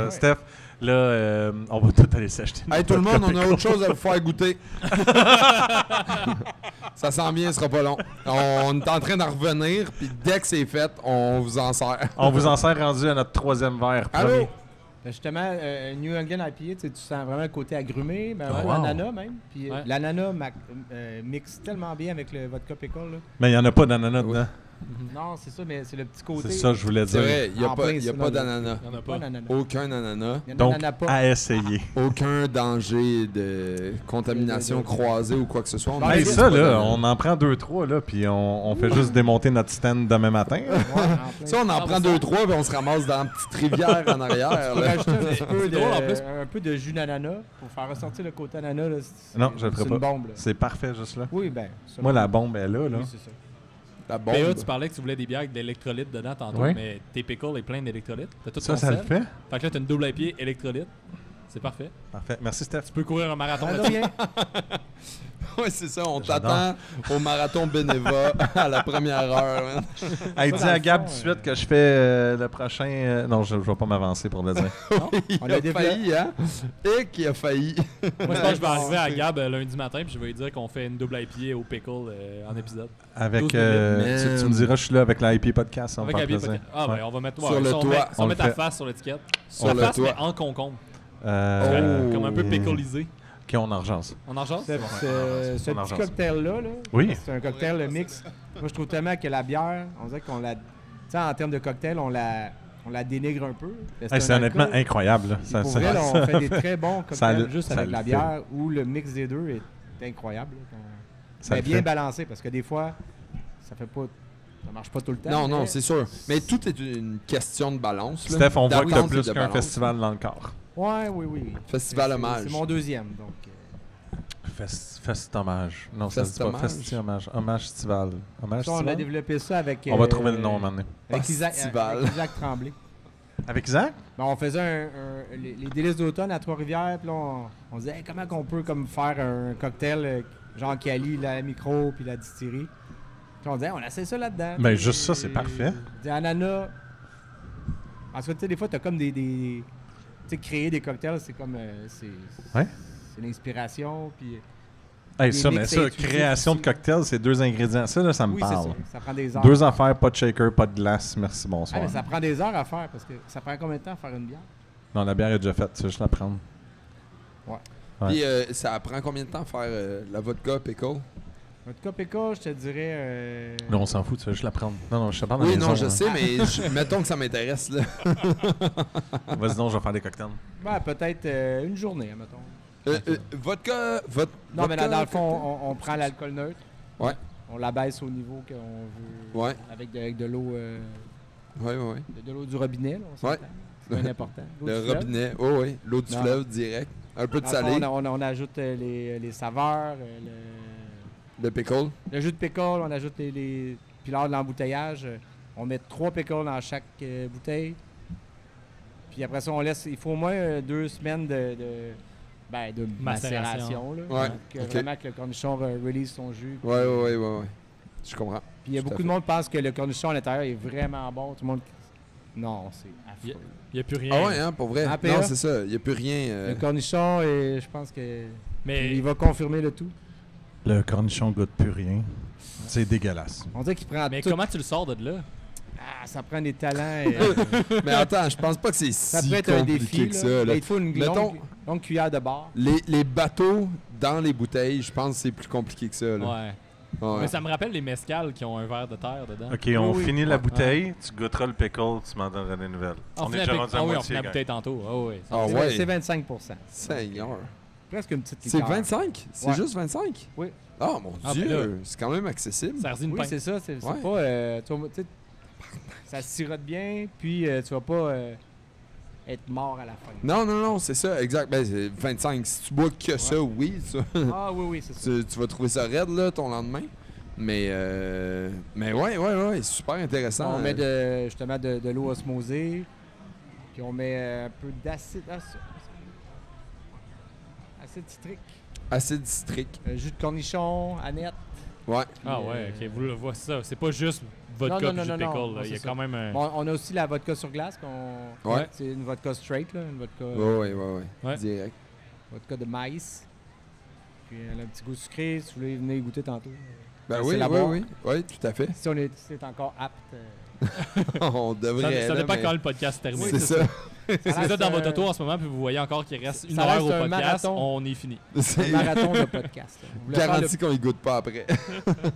Steph, là, on va tout aller s'acheter. Hey, tout le monde, on a autre chose à vous faire goûter. Ça sent bien, ce sera pas long. On est en train d'en revenir, puis dès que c'est fait, on vous en sert. On vous en sert rendu à notre troisième verre. Allô? premier. Justement, New England IPA, tu sens vraiment le côté agrumé, mais Oh, wow. l'ananas même. Puis Ouais. l'ananas mixe tellement bien avec le vodka pickle. Là. Mais il n'y en a pas d'ananas dedans. Non, c'est ça, mais c'est le petit côté. C'est ça que je voulais C'est dire. vrai, il n'y a En pas, plein, y a sinon, pas là. d'ananas. Il y en a Pas pas. d'ananas. Aucun ananas. Il y en Donc, a pas. à essayer. Aucun danger de contamination croisée ou quoi que ce soit. On Hey, évite ça, pas là, d'ananas. on en prend 2-3, là, puis on fait juste démonter notre stand demain matin. Ouais, en plein. Ça, on en prend 2-3, puis on se ramasse dans une petite rivière en arrière. On là. rajoute un petit peu C'est drôle, en plus. un peu de jus d'ananas pour faire ressortir le côté ananas. Là. Non, je le ferai C'est pas. une bombe. Là. C'est parfait, juste là. Oui, ben. ça, Moi, la bombe est là. Oui, c'est ça. La bombe. PA, tu parlais que tu voulais des bières avec de l'électrolyte dedans tantôt, Oui. mais tes pickles est plein d'électrolytes. T'as tout Ça, ton ça le sel. fait. Fait que là, t'as une double IPA électrolyte. C'est parfait. Parfait. Merci, Steph. Tu peux courir un marathon Ah, là-dessus. rien. Oui, c'est ça. On J'adore. t'attend au marathon Beneva à la première heure. man. Hey, Pas dis dans à le Gab fond, tout de suite que je fais le prochain... Non, je vais pas m'avancer pour le dire. Il On a l'a développé. failli, hein? Et qui a failli. Moi, je pense que je vais arriver à Gab lundi matin puis je vais lui dire qu'on fait une double IPA au pickle en épisode. Avec, 12 tu minutes. me diras, je suis là avec l'IP Podcast. Ça va me Avec faire IPA plaisir. podcast. Ah, Ouais. ben, on va mettre Sur ouais, le ça, on toit. met- On on met le ta fait. face sur l'étiquette. Sur Ta le face, toit. mais en concombre. Euh, Comme un peu pickleisé. OK, on en urgence. On en jase? Ce On en petit jase. cocktail-là, Oui. c'est un cocktail le mix. Moi, je trouve tellement que la bière, on dirait qu'on la. Tu sais, en termes de cocktail, on la dénigre un peu. Hey, c'est un honnêtement alcool. incroyable. Là. Puis Ça, pour ça- vrai, là, on fait des très bons Ça cocktails le- juste ça avec le la fait. bière où le mix des deux est incroyable. Là, ça mais le bien fait. balancé parce que des fois, ça fait pas. Ça marche pas tout le temps. Non, non, mais c'est sûr. Mais tout est une question de balance. là. Steph, on voit que t'as D'alliance et plus de qu'un balance. festival dans le corps. Ouais, oui. Festival C'est- hommage. C'est mon deuxième, donc. Fest-hommage. Non, ça se dit pas. Fest-hommage. Festi-hommage. Hommage estival. Hommage Ça, on a estival? développé ça avec. On va trouver le nom, à un moment donné. Avec Isaac, Festival. avec Isaac Tremblay. Avec Isaac? Ben, on faisait les délices d'automne à Trois-Rivières, puis là, on disait hey, comment qu'on peut comme faire un cocktail genre qui allie la micro puis la distillerie. Puis on disait on essaie ça là-dedans. Ben, Puis, juste ça, c'est parfait. Des ananas. En tout cas, tu sais, des fois, t'as comme des tu sais, créer des cocktails, c'est comme. C'est Ouais. c'est l'inspiration, puis. Hey, des ça, mais mix ça, intuitifs création de aussi. cocktail, c'est 2 ingrédients. Ça, là, ça me Oui, c'est parle. ça. Ça prend des heures. 2 affaires, pas de shaker, pas de glace. Merci, Ah, bonsoir. mais ça prend des heures à faire parce que ça prend combien de temps à faire une bière? Non, la bière est déjà faite. Tu veux juste la prendre. Ouais. Puis ça prend combien de temps à faire la vodka pickle? Vodka pickle, je te dirais. Non, on s'en fout, tu veux juste la prendre. Non, je te parle de la Oui, maison, non, je là. sais, mais mettons que ça m'intéresse, là. Vas-y, non, je vais faire des cocktails. Ben, peut-être une journée, mettons. Vodka... Non, mais vodka, dans le fond, on prend l'alcool neutre. Ouais. On l'abaisse au niveau qu'on veut. Ouais. Avec de l'eau. Ouais. De l'eau du robinet, là, on Ouais. s'entend. C'est bien important. L'eau Le du fleuve. robinet. Oh, oui. L'eau du Non. fleuve, direct. Un peu de Dans le fond, salé. on ajoute les saveurs, Le pickle. le jus de pickle, on ajoute les. Puis lors de l'embouteillage, on met 3 pickles dans chaque bouteille. Puis après ça, on laisse. Il faut au moins 2 semaines de macération. Là, Ouais, pour que ok. vraiment que le cornichon release son jus. Ouais. Je comprends. Puis il y a Tout à beaucoup de monde qui pense que le cornichon à l'intérieur est vraiment bon. Tout le monde. Non, c'est affreux. Il n'y a plus rien. Ah ouais, hein, pour vrai? APA. Non, c'est ça. Il n'y a plus rien. Le cornichon, et je pense que. Mais Il va confirmer le tout. Le cornichon goûte plus rien. C'est dégueulasse. On dirait qu'il prend Mais tout. comment tu le sors de là? Ah, ça prend des talents. Mais attends, je pense pas que c'est ça si peut être un compliqué défi. que Là. ça. là. Mais il te faut une Mettons- longue cuillère de bar. Les bateaux dans les bouteilles, je pense que c'est plus compliqué que ça. Là. Ouais. Ouais. Mais ça me rappelle les mescals qui ont un verre de terre dedans. Ok, on Oui, finit la Ouais. bouteille, tu goûteras le pickle, tu m'en donneras des nouvelles. On finit la rendu à on moitié, finit la gang. bouteille tantôt. Ah oui. Ah C'est- ouais. C'est 25 Seigneur. Presque une petite C'est liqueur. 25? C'est Ouais. juste 25? Oui. Ah, mon Ah, Dieu! ben là. C'est quand même accessible. Ça résine Oui, pas. c'est ça. C'est Ouais. pas. Tu sais, ça se sirote bien, puis tu vas pas être mort à la fin. Non, c'est ça, exact. Ben, c'est 25. Si tu bois que ça, oui, ça, Ah oui, c'est ça. tu vas trouver ça raide, là, ton lendemain. Mais ouais, super intéressant. On met justement de l'eau osmosée, puis on met un peu d'acide. Acide citrique. Acide citrique. Jus de cornichon, aneth. Ouais. Ah ouais, ok. Vous le voyez ça. C'est pas juste vodka Non, puis non, jus de non, pickle. non, là. Il y a c'est ça. quand même un. Bon, on a aussi la vodka sur glace. Ouais. C'est une vodka straight, là, une vodka, Ouais. Ouais. Direct. vodka de maïs. Puis elle a un petit goût sucré. Si vous voulez venir y goûter tantôt. Ben C'est oui, la oui, boire. oui. Oui, tout à fait. Si on est encore apte. On devrait. Ça là, dépend mais quand le podcast se termine. C'est ça. Si vous êtes dans votre auto en ce moment puis vous voyez encore qu'il reste une ça heure reste au un podcast, marathon. on est fini. Un C'est marathon de podcast. On voulait, faire garanti qu'on y goûte pas après.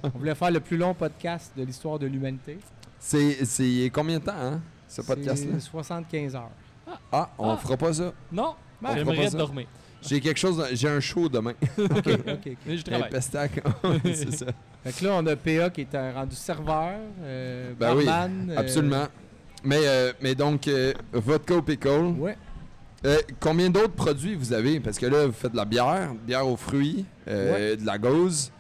on voulait faire le plus long podcast de l'histoire de l'humanité. C'est combien de temps, hein, ce podcast-là? C'est 75 heures. Ah, on fera pas ça. Non, On fera j'aimerais pas ça. dormir. J'ai un show demain. OK. Mais je Un travaille. pestac. C'est ça. Fait que là, on a PA qui est rendu serveur, Ben oui, barman. absolument. Mais donc, vodka au pickle. Ouais. Combien d'autres produits vous avez? Parce que là, vous faites de la bière aux fruits, de la gauze,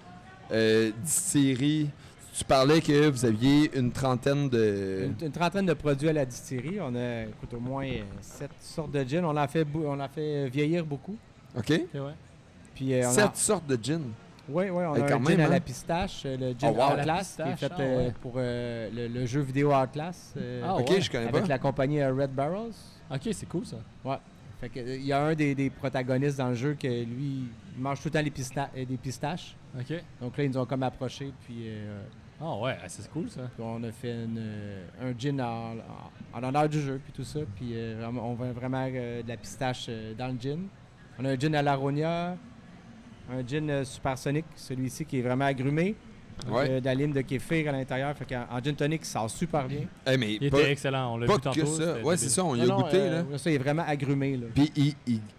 distillerie. Tu parlais que vous aviez une trentaine de... Une trentaine de produits à la distillerie. On a, écoute, au moins 7 sortes de gin. On a fait vieillir beaucoup. OK? Ok, ouais. Puis, 7 sortes de gin. Oui, on Quand a un même, gin à hein? la pistache, le gin Oh, wow. Outlast, qui est fait La pistache, ouais. pour le jeu vidéo Outlast. Ah, OK, ouais. je connais avec pas. la compagnie Red Barrels. Ok, c'est cool ça. Fait que, il y a un des protagonistes dans le jeu que lui, il mange tout le temps des pistaches. Ok. Donc là, ils nous ont comme approché, puis Ah ouais, c'est cool ça. on a fait un gin en honneur du jeu, puis tout ça. Puis on veut vraiment de la pistache dans le gin. On a un gin à l'aronia, un gin supersonique, celui-ci qui est vraiment agrumé. Ouais. De la lime de kéfir à l'intérieur. Fait qu'en gin tonic, ça sort super bien. Mais Il était excellent, on l'a pas vu tantôt. que ça. c'était Ouais, c'est ça, on y a Non, non, goûté, là. Ça, il est vraiment agrumé. Là. Puis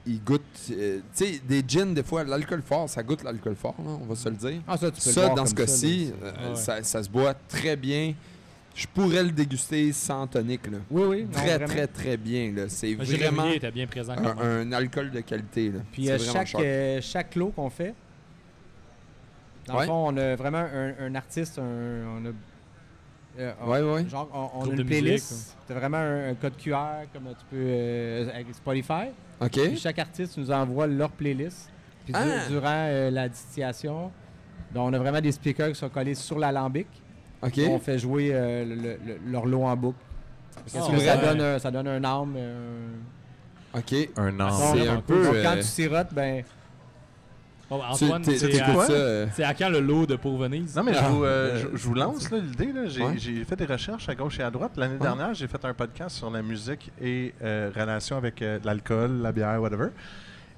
il goûte... tu sais, des gins, des fois, l'alcool fort, ça goûte l'alcool fort, là, on va se le dire. Ah, ça, tu peux le Ça, boire dans ce comme ça, cas-ci, là. Ouais. ça se boit très bien. Je pourrais le déguster sans tonique, là. Oui, non, Très, vraiment. très, très bien, là. C'est Jérémy vraiment était bien présent quand même. un alcool de qualité, là. Puis C'est vraiment sharp. chaque lot qu'on fait, dans Ouais. le fond, on a vraiment un artiste, on a, Ouais. genre, on a Groupe une de playlist. C'est vraiment un code QR comme tu peux avec Spotify. OK. Puis chaque artiste nous envoie leur playlist. Puis Ah! durant la distillation, donc, on a vraiment des speakers qui sont collés sur l'alambic. OK. On fait jouer leur lot en boucle. Qu'est-ce que vrai? ça donne un âme. OK. Un an. C'est un Donc, peu... quand tu sirotes, ben, Bon, Antoine, Tu- c'est t'écoutes quoi? ça, c'est à quand le lot de Pour Venise? Non, mais Ah, je vous lance là, l'idée. Là. Ouais. J'ai fait des recherches à gauche et à droite. L'année dernière, j'ai fait un podcast sur la musique et relation avec l'alcool, la bière, whatever.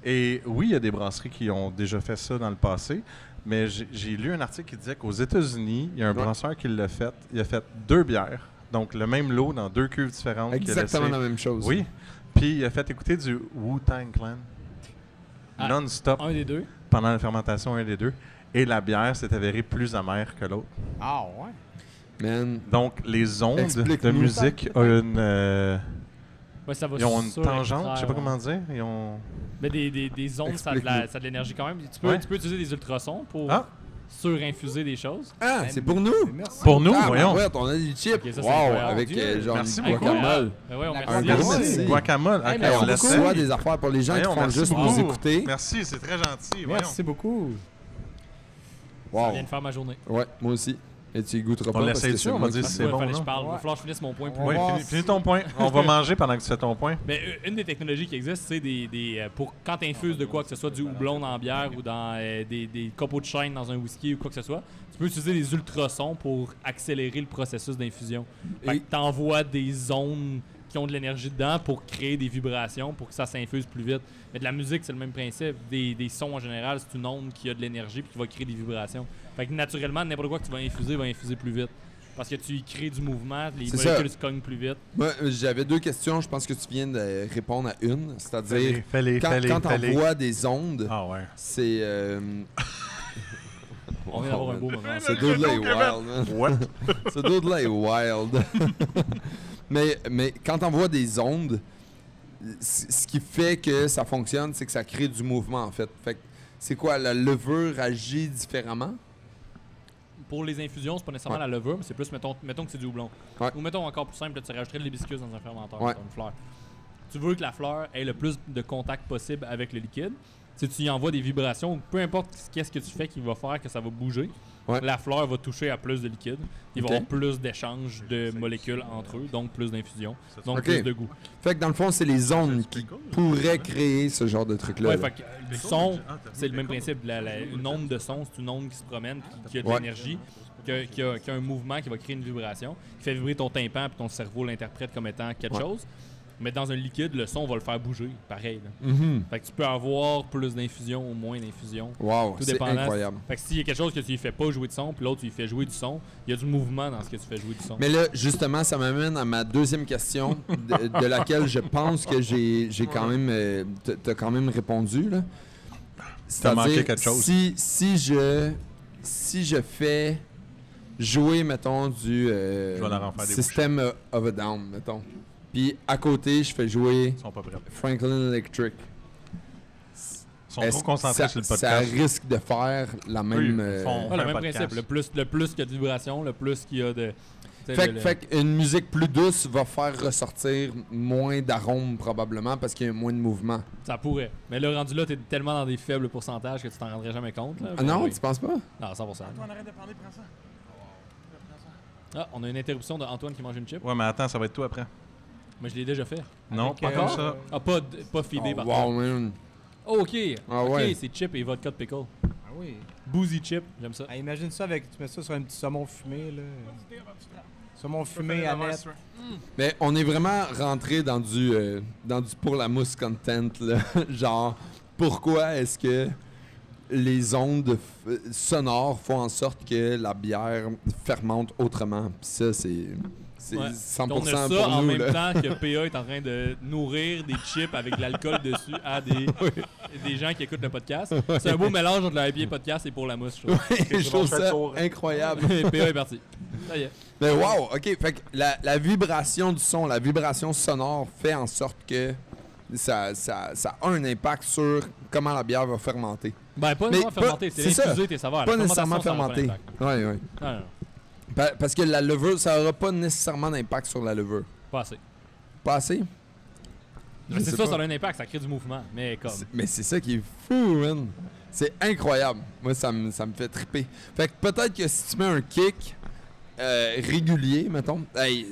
Et oui, il y a des brasseries qui ont déjà fait ça dans le passé, mais j'ai lu un article qui disait qu'aux États-Unis, il y a un brasseur qui l'a fait. Il a fait 2 bières, donc le même lot dans 2 cuves différentes. qu'il a exactement laissé- la même chose. Oui. Puis il a fait écouter du Wu-Tang Clan Ah, non-stop Un des deux. pendant la fermentation, un des deux. Et la bière s'est avérée plus amère que l'autre. Ah ouais. Man, Donc, les ondes de Explique-nous. musique ont une, Ouais, ça va ils ont une sur tangente, je sais pas extraire, comment dire. Ils ont... Mais des ondes, ça a de l'énergie quand même. Ouais. Tu peux utiliser des ultrasons pour Ah, surinfuser des choses. ah, c'est pour nous? Merci. pour nous, Ah, voyons. ouais, on a du chip. Ok, ça, c'est wow, incroyable. avec Dieu. genre Merci du beaucoup. guacamole. Ben ouais, on La merci. Un guacamole. gros merci. Guacamole. Hey, Ok, merci on On laisse beaucoup. reçoit des affaires pour les gens qui Voyons, font merci juste beaucoup. nous écouter. Merci, c'est très gentil. Voyons. Merci beaucoup. Ça Wow. vient de faire ma journée. Ouais, moi aussi. Et tu y goûteras On pas parce l'essaie que dessus, c'est on moi va dire qui- si c'est Ouais, bon. fallait que je non? parle. Il Ouais. va falloir que je finisse mon point. On Oui, va voir finis ton point. On va manger pendant que tu fais ton point. Mais une des technologies qui existent, c'est pour quand tu infuses de quoi que ce soit, du houblon dans la bière ou dans des copeaux de chêne dans un whisky ou quoi que ce soit, tu peux utiliser des ultrasons pour accélérer le processus d'infusion. Fait Et- que t'envoies des ondes qui ont de l'énergie dedans pour créer des vibrations pour que ça s'infuse plus vite. Mais de la musique, c'est le même principe. Des sons en général, c'est une onde qui a de l'énergie puis qui va créer des vibrations. Fait que naturellement, n'importe quoi que tu vas infuser va infuser plus vite. Parce que tu y crées du mouvement, les C'est molécules ça. se cognent plus vite. Moi, j'avais 2 questions. Je pense que tu viens de répondre à une. C'est-à-dire, Fais-les, quand fais-les. t'envoies des ondes, Ah ouais. c'est... On vient d'avoir un beau moment. Ce dude-là est wild, man. What? Ce dude-là est wild. mais quand on voit des ondes, ce qui fait que ça fonctionne, c'est que ça crée du mouvement, en fait. Fait que c'est quoi, la levure agit différemment? Pour les infusions, c'est pas nécessairement Ouais. la levure, mais c'est plus, mettons que c'est du houblon. Ouais. Ou mettons encore plus simple, tu rajouterais de l'hibiscus dans un fermenteur, Ouais. dans une fleur. Tu veux que la fleur ait le plus de contact possible avec le liquide. Si tu y envoies des vibrations, peu importe qu'est-ce que tu fais qui va faire que ça va bouger, Ouais. la fleur va toucher à plus de liquide. Il va Ok. y avoir plus d'échanges de molécules entre eux, donc plus d'infusion, donc Ok. plus de goût. Fait que dans le fond, c'est les ondes qui pourraient créer ce genre de truc-là. Ouais, là. fait que le son, c'est le même principe. Une onde de son, c'est une onde qui se promène, qui a de Ouais. l'énergie, qui a un mouvement qui va créer une vibration, qui fait vibrer ton tympan, puis ton cerveau l'interprète comme étant quelque Ouais. chose. Mais dans un liquide, le son va le faire bouger, pareil. Là. Mhm. Fait que tu peux avoir plus d'infusion ou moins d'infusion. Wow, Tout c'est dépendant. incroyable. Fait que s'il y a quelque chose que tu lui fais pas jouer de son, puis l'autre tu lui fais jouer du son, il y a du mouvement dans ce que tu fais jouer du son. Mais là, justement, ça m'amène à ma deuxième question, de laquelle je pense que j'ai quand même... t'as quand même répondu, là. T'as manqué C'est-à-dire, quelque chose. Si je fais jouer, mettons, du vais leur en faire des System of a Down, mettons, puis à côté, je fais jouer Ils sont pas prêts. Franklin Electric, Ils sont est-ce trop que concentrés sur le ça podcast. risque de faire la Oui, même... ils font- Ah, le un même podcast. principe. Le plus qu'il y a de vibration, le plus qu'il y a de. tu sais, Fait qu'une musique plus douce va faire ressortir moins d'arômes probablement parce qu'il y a moins de mouvement. Ça pourrait. Mais là, rendu là, t'es tellement dans des faibles pourcentages que tu t'en rendrais jamais compte. Là. Ah non, Oui. tu penses pas? Non, 100%. Ah, on a une interruption d'Antoine qui mange une chip. Ouais, mais attends, ça va être tout après. Mais je l'ai déjà fait. Non, Avec, pas comme encore? ça. Ah, pas feedé Oh, par wow, contre. man. Oh, ok. Ah ok, ouais. c'est chip et vodka de pickle. Ah oui. Boozy chip, j'aime ça. Ah, imagine ça avec. Tu mets ça sur un petit saumon fumé, là. Saumon fumé à net. Mais on est vraiment rentré dans du pour la mousse content, là. Genre, pourquoi est-ce que les ondes sonores font en sorte que la bière fermente autrement? Puis ça, c'est Ouais. 100% On a ça pour en nous, même là. temps que PA est en train de nourrir des chips avec de l'alcool dessus à des gens qui écoutent le podcast. C'est un beau mélange entre le IPA podcast et pour la mousse, je trouve. Je trouve ça incroyable. Et PA est parti. Ça y est. Mais wow, ok. Fait que la vibration du son, la vibration sonore fait en sorte que ça a un impact sur comment la bière va fermenter. Ben, pas Mais nécessairement fermenté, c'est c'est ça. infusé tes saveurs. Pas La nécessairement fermentation, ça fermenté. n'a pas d'impact. Ouais, ouais. Non, non, non, Parce que la levure, ça n'aura pas nécessairement d'impact sur la levure. pas assez. Pas assez? Mais Je c'est sais ça, pas. ça a un impact, ça crée du mouvement. Mais comme. Mais c'est ça qui est fou, man. C'est incroyable. Moi, ça me fait triper. Fait que peut-être que si tu mets un kick régulier, mettons,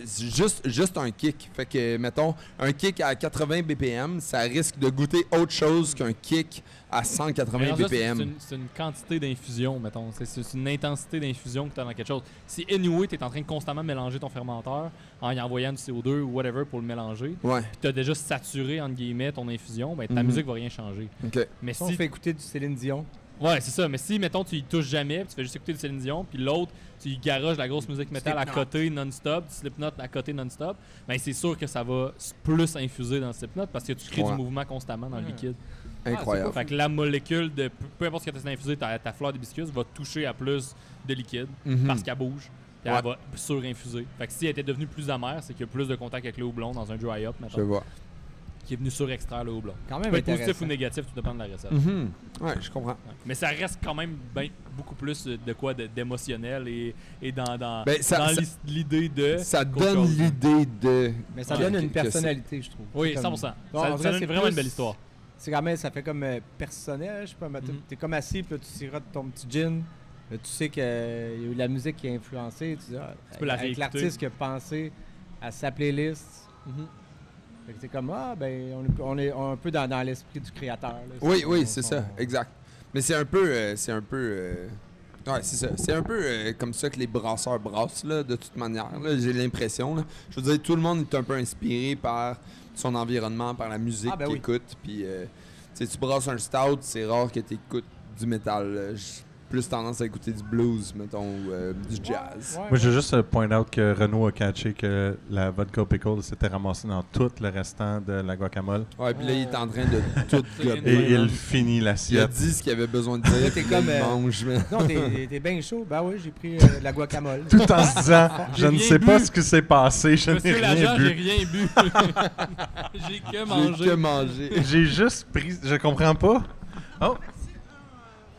c'est juste un kick. Fait que, mettons, un kick à 80 BPM, ça risque de goûter autre chose qu'un kick à 180 Mais ça, BPM. c'est une quantité d'infusion, mettons. C'est une intensité d'infusion que tu as dans quelque chose. Si anyway, tu es en train de constamment mélanger ton fermenteur en y envoyant du CO2 ou whatever pour le mélanger, Ouais, puis tu as déjà saturé, entre guillemets, ton infusion, ben, ta Mhm. musique va rien changer. ok. Mais Si on si fait écouter du Céline Dion, Ouais, c'est ça. Mais si, mettons, tu y touches jamais, puis tu fais juste écouter du Céline Dion, puis l'autre, tu y garages la grosse musique métal à Slipknot. côté non-stop, du Slipknot à côté non-stop, ben c'est sûr que ça va plus infuser dans le Slipknot parce que tu crées Ouais. du mouvement constamment dans le liquide. Incroyable. Fait que la molécule de peu importe ce que tu as infusé, ta fleur d'hibiscus va toucher à plus de liquide Mhm. parce qu'elle bouge. Puis Ouais. elle va surinfuser. Fait que si elle était devenue plus amère, c'est qu'il y a plus de contact avec le houblon dans un dry up, Je mettons, vois. qui est venu surextraire le houblon. quand Ça même peut être positif intéressant. ou négatif, tout dépend de la recette. Mhm. Ouais, je comprends. Ouais. Mais ça reste quand même beaucoup plus de quoi d'émotionnel et dans Ben, ça- ça- l'idée de. Ça qu'autre donne chose. l'idée de. Mais ça Ouais, donne que- une que c'est- personnalité, je trouve. Oui, C'est 100%. Bon, en ça vrai, donne c'est vraiment plus- une belle histoire. C'est quand même, ça fait comme personnel, je sais pas, mais Mhm. t'es comme assis, puis là, tu sirotes ton petit gin, là, tu sais qu'il y a eu la musique qui a influencé, tu dis, peux la avec réécouter. l'artiste qui a pensé à sa playlist, fait que c'est comme, on est un peu dans l'esprit du créateur. Là. Oui, oui, Son- c'est son- ça, exact. Mais c'est un peu, ouais, c'est ça. C'est un peu comme ça que les brasseurs brassent, là, de toute manière. Là, j'ai l'impression. Là. Je veux dire, tout le monde est un peu inspiré par son environnement, par la musique Ah, ben qu'il oui. écoute. Puis, tu sais, tu brasses un stout, c'est rare que tu écoutes du métal. Là. J'ai plus tendance à écouter du blues, mettons, ou du jazz. Ouais, Moi, je veux juste point out que Renaud a catché que la vodka pickle s'était ramassée dans tout le restant de la guacamole. Ouais, puis là, il est en train de tout C'est gober. Et Ouais, il man. finit Il a l'assiette. dit ce qu'il avait besoin de dire. t'es puis là, comme, il mange, mais... Non, t'es bien chaud. Ben oui, j'ai pris de la guacamole. Tout en se disant, je J'ai ne rien sais pas bu. ce qui s'est passé, je n'ai Monsieur rien l'agent, j'ai bu. rien bu. J'ai que J'ai mangé. que manger. J'ai juste pris, je comprends pas.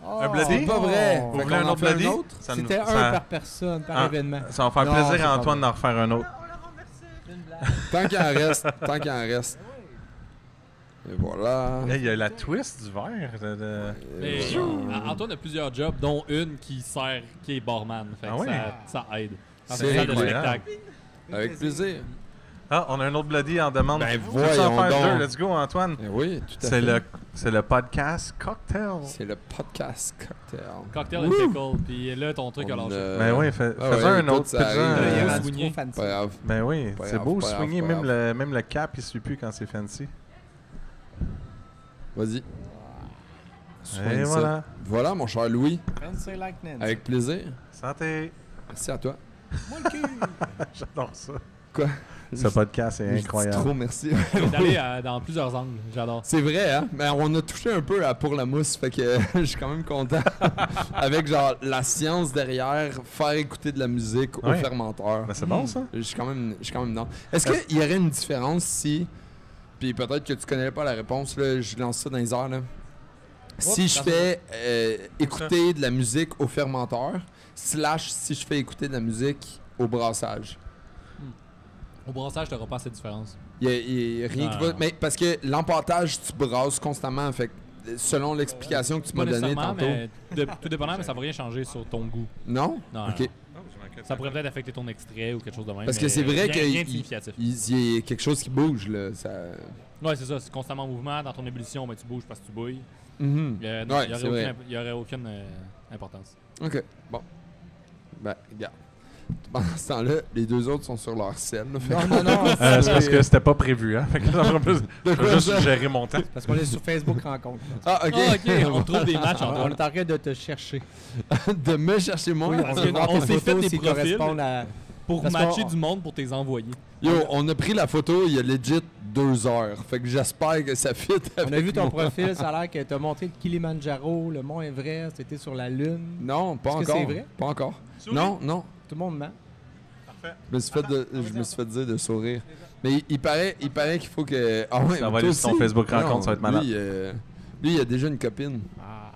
Oh, un bloody? C'est pas vrai. Vous Fait voulez qu'on un en autre fait un bloody? autre? Ça nous- C'était un ça- par personne, par Ah. événement. Ça va faire Non, plaisir c'est à pas Antoine vrai. d'en refaire un autre. Tant qu'il en reste, tant qu'il en reste. Et voilà. Hey, il y a la twist du verre. Mais, Et voilà. Antoine a plusieurs jobs, dont une qui est barman. Fait que Ah oui? ça aide. Dans C'est ce genre de incroyable. spectacle. Avec plaisir. Ah, on a un autre bloody en demande. Ben, Tu veux-tu en voyons faire donc. deux? Let's go, Antoine. Eh oui, tout à C'est fait. le podcast Cocktail. C'est le podcast cocktail. Cocktail and pickle. Puis là, ton truc a On lâché. a- Ben oui, Ah fais-en ouais, un écoute, autre. ça fais-en arrive, un- Il est Euh, rendu swingé. trop fancy. Pas grave. Ben oui, Pas c'est grave, beau pas grave, swinguer, pas même grave. même le cap, il suit plus quand c'est fancy. Vas-y. Et Soigne ça. voilà. Voilà, mon cher Louis. Fancy like Nancy. Avec plaisir. Santé. Merci à toi. Moi le cul. J'adore ça. Quoi? Ce podcast est Je dis incroyable. trop merci. D'aller dans plusieurs angles. J'adore. C'est vrai, hein? Mais on a touché un peu à Pour la mousse, fait que je suis quand même content. Avec genre la science derrière, faire écouter de la musique au Ouais. fermenteur. Ben, c'est bon, ça? Je suis quand même dans. Est-ce qu'il y aurait une différence si. Puis peut-être que tu connais pas la réponse, là, je lance ça dans les airs. Là. Si je fais écouter de la musique au fermenteur, / si je fais écouter de la musique au brassage. Au brassage, t'auras pas cette différence. Il y a rien qui va. Non. Mais parce que l'empâtage, tu brasses constamment. Fait que selon l'explication que tu Pas m'as donnée nécessairement, tantôt. mais tout dépendant, mais ça va rien changer sur ton goût. Non? Non, Ok. non. Ça pourrait peut-être affecter ton extrait ou quelque chose de même. Parce que mais c'est vrai rien- que rien de il- significatif. Il y a quelque chose qui bouge, là. Ça... Ouais, c'est ça. C'est constamment en mouvement. Dans ton ébullition, ben, tu bouges parce que tu bouilles. Mhm. Non, Ouais, il c'est vrai. n'y aurait aucune importance. Ok, bon. Ben, regarde. Pendant ce temps-là, les deux autres sont sur leur selle. là, fait Non, que- non, non. C'est parce que c'était pas prévu, hein? Fait que j'en plus, je quoi, vais juste ça? gérer mon temps. Parce qu'on est sur Facebook rencontre. Ah, ok. Ah, ok. On trouve des matchs entre On est en train de te chercher. De me chercher moi. Oui, parce on que veut voir on tes s'est fait photos des s'ils profils. correspondent à... pour Parce matcher qu'on- du monde pour tes envoyer. Yo, on a pris la photo il y a legit 2 heures. Fait que j'espère que ça fit avec On a vu ton moi. profil, ça a l'air que t'as montré le Kilimanjaro, le mont Everest, t'étais sur la Lune. Non, pas Est-ce que encore. c'est vrai? Pas encore. Non, non. Tout le monde ment. Je me suis fait dire de sourire. Mais il paraît qu'il faut que. Ah ouais, Ça va toi aller sur ton aussi? Facebook Non, rencontre, ça va être malade. Lui, il a déjà une copine. Ah.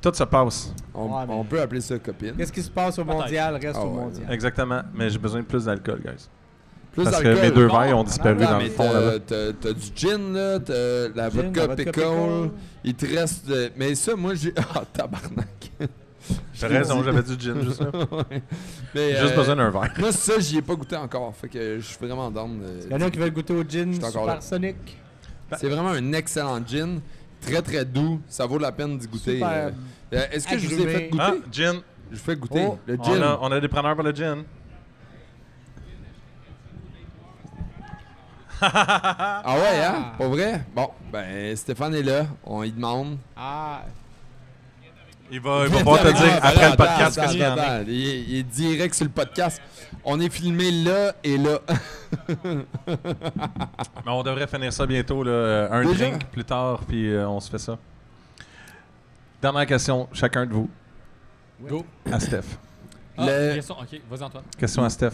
Tout se passe. On, Ouais, mais- on peut appeler ça copine. Qu'est-ce qui se passe au mondial reste Ah au ouais. mondial. Exactement. Mais j'ai besoin de plus d'alcool, guys. Plus Parce que d'alcool. mes deux Non, verres ont disparu Attends, dans mais le fond là-bas. t'as du gin, là, t'as la Gin, vodka la vodka pickle. pickle. Il te reste de... Mais ça, moi, j'ai... Ah, tabarnak. T'as raison, j'avais du gin juste là. Ouais. Mais, Juste besoin d'un verre. Moi, ça, j'y ai pas goûté encore. Fait que je suis vraiment down. Il y en a qui veulent goûter au gin Je suis encore là. Supersonic. C'est vraiment un excellent gin. Très, très doux. Ça vaut la peine d'y goûter. Super. Est-ce que je vous ai fait goûter? Ah, gin. Je vous fais goûter. Oh. Le gin. On a des preneurs pour le gin. Ah ouais, hein? Pas vrai? Bon, ben, Stéphane est là. On y demande. Ah, Il va pouvoir te dire après le podcast Attends, que j'y en ai. attends. Il est direct sur le podcast. On est filmé là et là. Mais on devrait finir ça bientôt, là. Un Déjà? drink plus tard, puis on se fait ça. Dernière question, chacun de vous. Go. À Steph. Ah, Le- question. Ok, vas-y, Antoine. Question à Steph.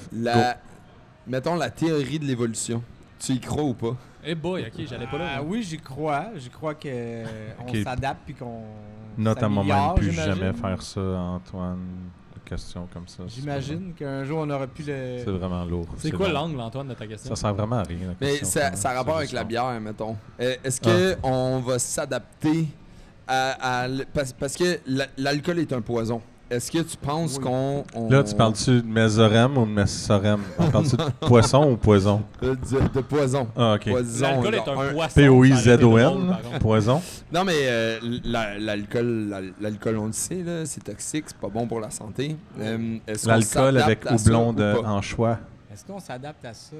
Mettons la théorie de l'évolution. Tu y crois ou pas? Eh boy, ok, j'allais pas là. ah moi. oui, j'y crois. J'y crois qu'on Ok. s'adapte puis qu'on Notamment même s'améliore, plus j'imagine. jamais faire ça, Antoine. Une question comme ça. J'imagine qu'un jour, on aura pu le... C'est vraiment lourd. C'est quoi long. l'angle, Antoine, de ta question? Ça sert vraiment à rien. la Mais question, ça a rapport avec juste la long. bière, mettons. Est-ce que on va s'adapter parce que l'alcool est un poison. Est-ce que tu penses qu'on... Là, tu parles-tu de mésorem ou de messorem? On parle-tu de poisson ou poison? de poison. Ah, OK. Poison. L'alcool est genre, un poisson. P-O-I-Z-O-N, poison. Non, mais l'alcool, on le sait, là, c'est toxique, c'est pas bon pour la santé. Est-ce qu'on L'alcool avec s'adapte à ça houblon ou pas? en choix. Est-ce qu'on s'adapte à ça?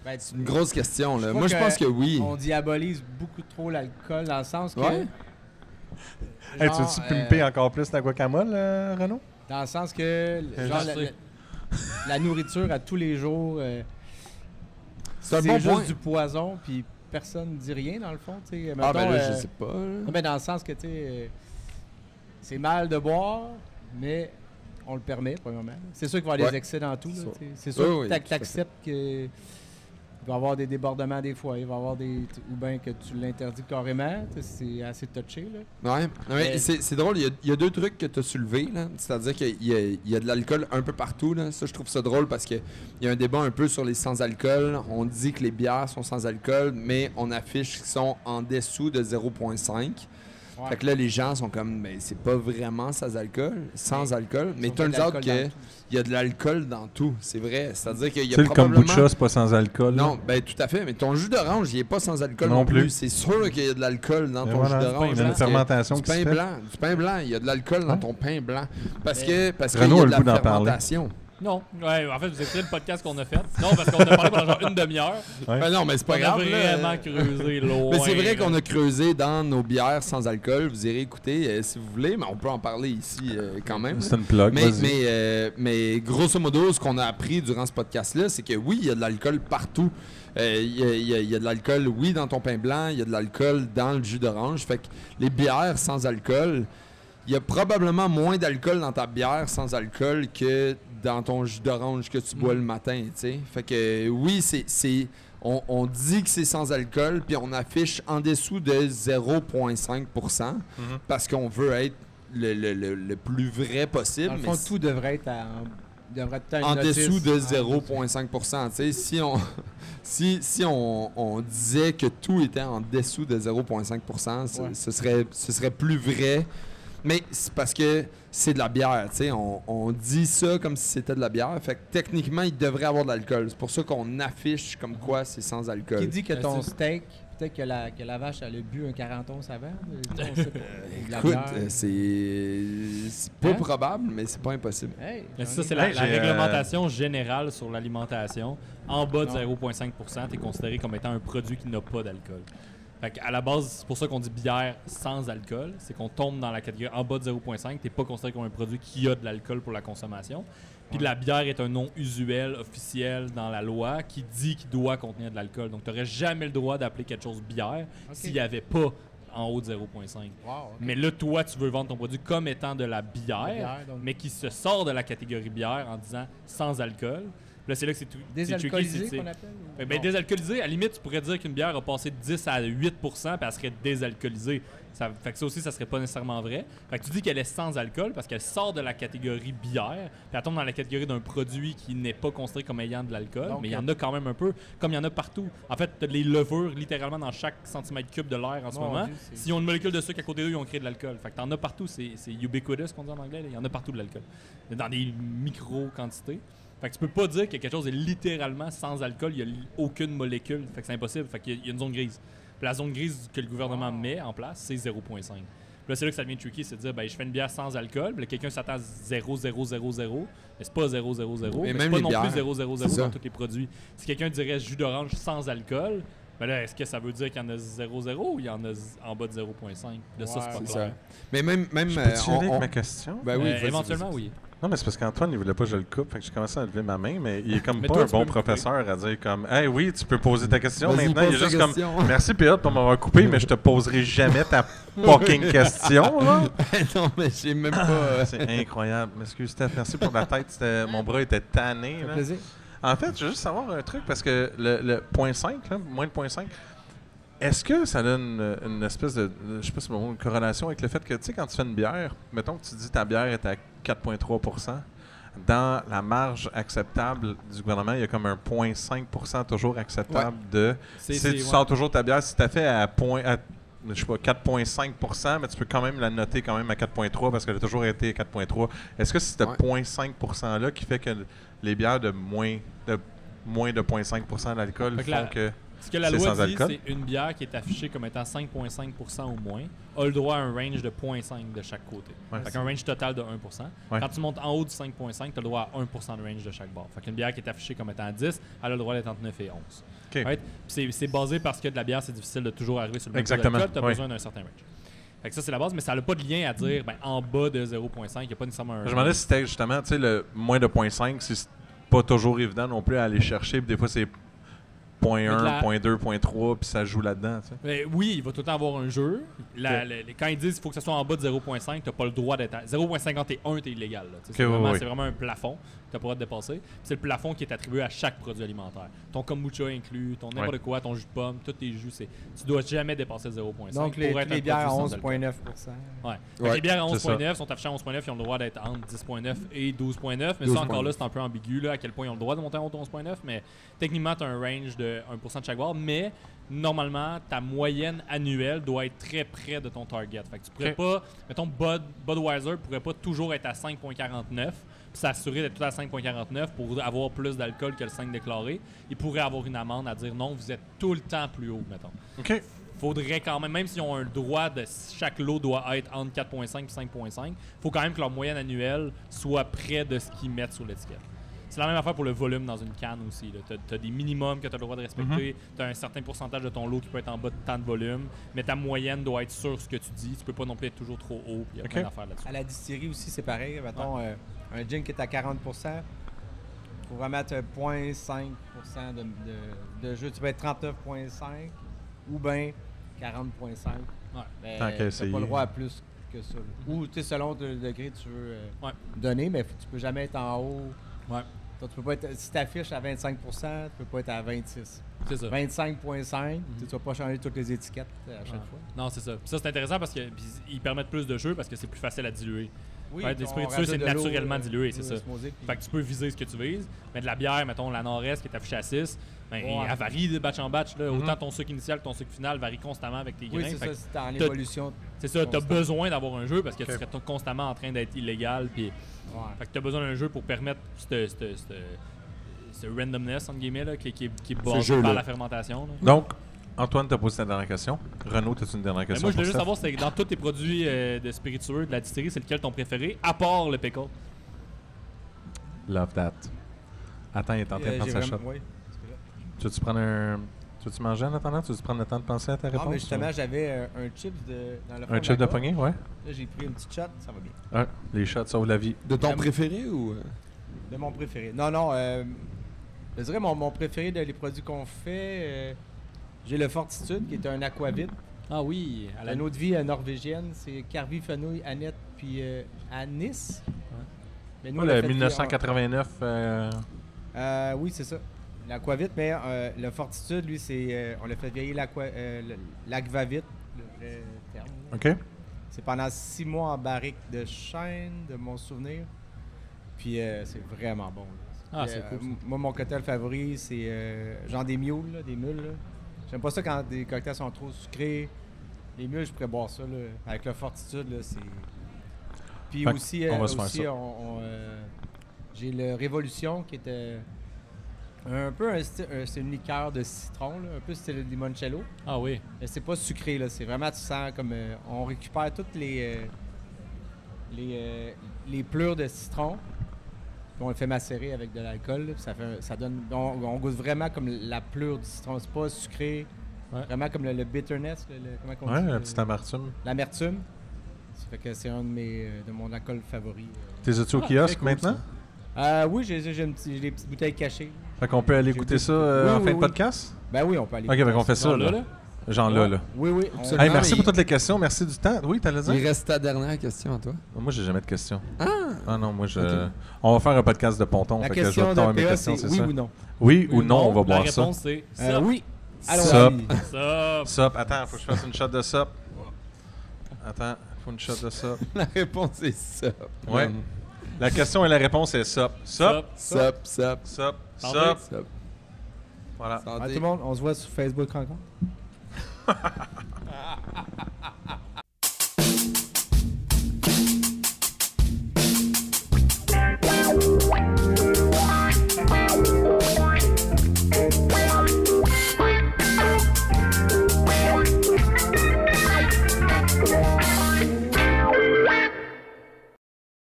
Ben, C'est une grosse question, là. Je Moi, crois je que pense que oui. On diabolise beaucoup trop l'alcool dans le sens que... Ouais. Hey, tu genre, veux-tu pimper encore plus ta guacamole, Renaud? Dans le sens que genre, Je sais. la nourriture à tous les jours, C'est un c'est bon juste point. du poison, puis personne ne dit rien dans le fond. Tu sais. Ah, ben Mettons, là, je sais pas. là. non, mais dans le sens que tu sais, c'est mal de boire, mais on le permet, premièrement. C'est sûr qu'il va y avoir Ouais. des excès dans tout. là, Ça. tu sais. C'est sûr Oui, que oui, tu acceptes qu'il va y avoir des débordements des fois, il va y avoir ou bien que tu l'interdis carrément. Tu sais, c'est assez touché. Là. Ouais. Non, mais Mais- c'est drôle, il y a deux trucs que tu as soulevés, là. C'est-à-dire qu'il y a de l'alcool un peu partout, là. Ça, je trouve ça drôle parce qu'il y a un débat un peu sur les sans-alcool. On dit que les bières sont sans alcool, mais on affiche qu'ils sont en dessous de 0,5. Ouais. Fait que là, les gens sont comme, mais c'est pas vraiment sans alcool. Mais Sauf turns qu'il y a de out l'alcool qu'il dans tout. y a de l'alcool dans tout. C'est vrai. C'est-à-dire qu'il y Tu a sais, le probablement... kombucha, c'est pas sans alcool. là? Non, ben tout à fait. Mais ton jus d'orange, il est pas sans alcool Non non plus. plus. C'est sûr qu'il y a de l'alcool dans Et ton voilà, jus d'orange. il y a une parce que fermentation du qui se pain fait. blanc. Du pain blanc. Il y a de l'alcool dans Ouais. ton pain blanc. Parce Mais- qu'il Renaud y a a le de goût la d'en parler. fermentation. Non, ouais, en fait, vous écoutez le podcast qu'on a fait. Non, parce qu'on a parlé pendant genre une demi-heure. Ouais. Ben non, mais c'est On pas a grave. là. vraiment creusé loin. Mais c'est vrai qu'on là. a creusé dans nos bières sans alcool. Vous irez écouter si vous voulez, mais on peut en parler ici quand même. C'est une plug, vas-y. Mais grosso modo, ce qu'on a appris durant ce podcast-là, c'est que oui, il y a de l'alcool partout. Il y a de l'alcool, oui, dans ton pain blanc, il y a de l'alcool dans le jus d'orange. Fait que les bières sans alcool, il y a probablement moins d'alcool dans ta bière sans alcool que dans ton jus d'orange que tu bois le matin, tu sais. Fait que oui, on dit que c'est sans alcool, puis on affiche en dessous de 0,5% parce qu'on veut être le plus vrai possible. Dans le mais fond, tout devrait être en dessous de 0,5%. Tu sais, si on disait que tout était en dessous de 0,5%, Ouais. ce serait plus vrai. Mais c'est parce que c'est de la bière, tu sais. On dit ça comme si c'était de la bière. Fait que techniquement, il devrait avoir de l'alcool. C'est pour ça qu'on affiche comme quoi c'est sans alcool. Qui dit que ton c'est- steak, peut-être que la vache, elle a bu un 40 onces avant? On sait pas. De la Écoute, bière. c'est pas Hein? probable, mais c'est pas impossible. Hey, Mais j'en ça, ai- c'est la Hey, j'ai, réglementation générale sur l'alimentation. En bas de Non. 0,5%, tu es considéré comme étant un produit qui n'a pas d'alcool. Fait à la base, c'est pour ça qu'on dit bière sans alcool. C'est qu'on tombe dans la catégorie en bas de 0,5. Tu n'es pas considéré comme un produit qui a de l'alcool pour la consommation. Puis la bière est un nom usuel, officiel dans la loi qui dit qu'il doit contenir de l'alcool. Donc, tu n'aurais jamais le droit d'appeler quelque chose bière s'il n'y avait pas en haut de 0,5. Wow, ok. Mais là, toi, tu veux vendre ton produit comme étant de la bière, bière, donc. mais qui se sort de la catégorie bière en disant sans alcool. Puis là, c'est là que c'est tout. c'est tricky, Désalcoolisé, c'est- qu'on appelle? ou- ben, Non. désalcoolisé, à la limite, tu pourrais dire qu'une bière a passé de 10 à 8 puis elle serait désalcoolisée. Fait que ça aussi, ça serait pas nécessairement vrai. Fait que tu dis qu'elle est sans alcool parce qu'elle sort de la catégorie bière, puis elle tombe dans la catégorie d'un produit qui n'est pas considéré comme ayant de l'alcool, Donc, mais il y en a quand même un peu, comme il y en a partout. En fait, tu as les levures littéralement dans chaque centimètre cube de l'air en ce Mon moment. Dieu, c'est- S'ils ont une molécule de sucre à côté d'eux, ils ont créé de l'alcool. Fait que t'en as partout, c'est ubiquitous qu'on dit en anglais, là. Il y en a partout de l'alcool. Dans des micro-quantités. Fait que tu peux pas dire que quelque chose est littéralement sans alcool, il y a aucune molécule. Fait que c'est impossible. Fait qu'il y a une zone grise. Puis la zone grise que le gouvernement met en place, c'est 0,5. Puis là, c'est là que ça devient tricky, c'est de dire, ben, je fais une bière sans alcool, puis là, quelqu'un s'attend à 0,000, mais c'est pas 0,000, mais même c'est pas les non bières, plus 0,000 c'est ça. dans tous les produits. Si quelqu'un dirait jus d'orange sans alcool, ben là, est-ce que ça veut dire qu'il y en a 0,0 ou il y en a en bas de 0,5? Là, ça, c'est pas C'est clair. ça. Mais même Je peux-tu y aller avec on- ma question? Ben oui, vas-y, Éventuellement, vas-y. oui. Non, mais c'est parce qu'Antoine, il voulait pas que je le coupe. Fait que j'ai commencé à lever ma main, mais il est comme Mais pas toi, un tu bon peux me couper. professeur à dire comme hey, oui, tu peux poser ta question. Vas-y, Maintenant, il est pose ta juste comme question. merci, Pierre, pour m'avoir coupé, mais je te poserai jamais ta fucking question, là. Non, mais j'ai même pas. C'est incroyable. M'excuse, Steph. Merci pour la tête. Mon bras était tanné. Ça fait Là. plaisir. En fait, je veux juste savoir un truc parce que le 0.5, là, moins de 0.5, est-ce que ça donne une espèce de, je sais pas si c'est le mot, une corrélation avec le fait que, tu sais, quand tu fais une bière, mettons que tu dis ta bière est à 4,3%, dans la marge acceptable du gouvernement, il y a comme un 0,5% toujours acceptable de... Si tu sors toujours ta bière, si tu as fait à je sais pas, 4,5%, mais tu peux quand même la noter quand même à 4,3 parce qu'elle a toujours été à 4,3. Est-ce que c'est ce 0,5%-là qui fait que les bières de moins de 0,5% d'alcool Fait que font que... Ce que la C'est loi sans dit, alcool? c'est une bière qui est affichée comme étant 5,5% au moins a le droit à un range de 0,5 de chaque côté. Ouais. Fait qu'un range total de 1%. Ouais. Quand tu montes en haut du 5,5, tu as le droit à 1% de range de chaque barre. Fait qu'une bière qui est affichée comme étant 10, elle a le droit d'être entre 9 et 11. OK. Right? Puis c'est basé parce que de la bière, c'est difficile de toujours arriver sur le même taux Exactement, d'alcool, tu as ouais. besoin d'un certain range. Fait que ça, c'est la base, mais ça n'a pas de lien à dire ben, en bas de 0,5, il n'y a pas nécessairement un... Je me demandais si c'était justement, tu sais, le moins de 0.5, c'est pas toujours évident non plus à aller chercher. Puis des fois, c'est 0.1, 0.2, 0.3, puis ça joue là-dedans, tu sais. Mais oui, il va tout le temps avoir un jeu. Quand ils disent qu'il faut que ça soit en bas de 0.5, tu n'as pas le droit d'être à 0.51, tu es illégal. Là. C'est vraiment un plafond que tu n'as pas le droit de dépasser. Puis c'est le plafond qui est attribué à chaque produit alimentaire. Ton kombucha inclus, ton n'importe quoi, ton jus de pomme, tous tes jus, tu dois jamais dépasser 0.5. Donc, les bières à 11,9%. Ouais. Ouais, Les bières à c'est ça. 11,9 sont affichées à 11,9, ils ont le droit d'être entre 10,9 et 12,9. Mais ça, encore là, c'est un peu ambigu là, à quel point ils ont le droit de monter à 11,9. Mais techniquement, tu as un range de 1% de chaque barre. Mais normalement, ta moyenne annuelle doit être très près de ton target. Fait que tu pourrais pas, mettons, Budweiser pourrait pas toujours être à 5,49 puis s'assurer d'être tout à 5,49 pour avoir plus d'alcool que le 5 déclaré. Il pourrait avoir une amende à dire non, vous êtes tout le temps plus haut, mettons. OK. Faudrait quand même s'ils ont un droit de chaque lot doit être entre 4,5 et 5,5, faut quand même que leur moyenne annuelle soit près de ce qu'ils mettent sur l'étiquette. C'est la même affaire pour le volume dans une canne aussi. Tu as des minimums que tu as le droit de respecter. Tu as un certain pourcentage de ton lot qui peut être en bas de tant de volume. Mais ta moyenne doit être sur ce que tu dis. Tu peux pas non plus être toujours trop haut. Il y a plein d'affaires là-dessus. À la distillerie aussi, c'est pareil. Mettons, un gin qui est à 40%, il faut remettre 0,5% de jeu. Tu peux être 39,5 ou bien 40,5. Mais Tant tu qu'à n'as essayer. pas le droit à plus que ça. Ou selon le degré que tu veux donner, mais tu peux jamais être en haut. Ouais. Donc, tu peux pas être, si tu affiches à 25%, tu peux pas être à 26. C'est ça. 25,5, tu vas pas changer toutes les étiquettes à chaque fois. Non, c'est ça. Puis ça, c'est intéressant parce qu'ils permettent plus de jeu parce que c'est plus facile à diluer. Oui, Ouais, des spiritueux, c'est naturellement dilué, c'est ça. Fait Fait que tu peux viser ce que tu vises. Mais de la bière, mettons, la Nord-Est qui est affichée à 6, ben, elle varie de batch en batch. Là. Autant ton sucre initial que ton sucre final varie constamment avec tes grains. oui, c'est Fait ça, que c'est en évolution. c'est ça, tu as constante. besoin d'avoir un jeu parce que tu serais constamment en train d'être illégal. Puis, Ouais. fait que tu as besoin d'un jeu pour permettre ce randomness, entre guillemets, là, qui est basé jeu-là. par la fermentation. Là. Donc, Antoine, t'as posé ta dernière question. Renaud, t'as-tu une dernière Ben, question? moi, je voulais pour juste Steph? savoir, c'est dans tous tes produits de spiritueux de la distillerie, c'est lequel ton préféré, à part le pickle. Love that. Attends, il est en train de prendre sa shot. Oui. Tu veux-tu prendre un... Tu veux-tu manger en attendant? Tu veux-tu prendre le temps de penser à ta réponse? Ah, mais justement, j'avais un chips dans le fond Un chip de la poignée, ouais. Là, j'ai pris une petite shot, ça va bien. Ah, les shots sauvent la vie. De ton préféré ou. De mon préféré. Non, je dirais mon préféré de les produits qu'on fait. J'ai le Fortitude, qui est un aquavit. Ah oui, à La eau de vie norvégienne, c'est Carvi, Fenouil, Annette, puis Anis. Mais nous, Ouais, on l'a le fait 1989... oui, c'est ça. L'aquavit, mais le Fortitude, lui, c'est on l'a fait vieillir l'Aquavit. vrai terme. là. OK. C'est pendant 6 mois en barrique de chêne, de mon souvenir. Puis c'est vraiment bon. Là. Ah, Puis, c'est cool, ça. Moi, mon cocktail favori, c'est genre des mules, là, des mules. Là. J'aime pas ça quand des cocktails sont trop sucrés. Les mules, je pourrais boire ça. Là. Avec la fortitude, là, c'est... Puis Fait aussi, on va se faire aussi ça. j'ai le Révolution qui était un peu c'est une liqueur de citron, là, un peu style limoncello. Ah oui. Mais c'est pas sucré, là. C'est vraiment, tu sens comme... on récupère toutes les plures de citron. Puis on le fait macérer avec de l'alcool. Là, puis ça donne... On goûte vraiment comme la pleure du citron. C'est pas sucré. Ouais. Vraiment comme le bitterness. Comment on Ouais, dit, la petite amertume. l'amertume. Ça fait que c'est un de mon alcool favori. T'es au Ah, kiosque très cool, maintenant? Oui, j'ai des petites bouteilles cachées. Fait qu'on peut aller J'ai goûter goûté. ça Oui, en oui, fin de oui. podcast? Ben oui, on peut aller. OK, fait qu'on fait ça, Genre là. là? Genre là. Oui, oui. Absolument. Hey, merci mais- pour toutes les questions. Merci du temps. Oui, t'allais dire? Il reste ta dernière question à toi. Moi, j'ai jamais de questions. Ah! Non, moi, je... Ok. On va faire un podcast de ponton. La Fait que je vais question tout avoir de mes PA, questions, c'est c'est oui ça? ou non? Oui ou non, on va La boire ça. réponse, c'est ça. Oui. Allons-y. Sup. Ça. Sup. Attends, faut que je fasse une shot de sup. Attends, faut une shot de sup. La réponse est ça. Ouais. La question et la réponse est sup. Sup. Sup, sup, Sup. Santé. Sup. sup. Voilà. Ah, Santé. tout le monde, on se voit sur Facebook rencontre.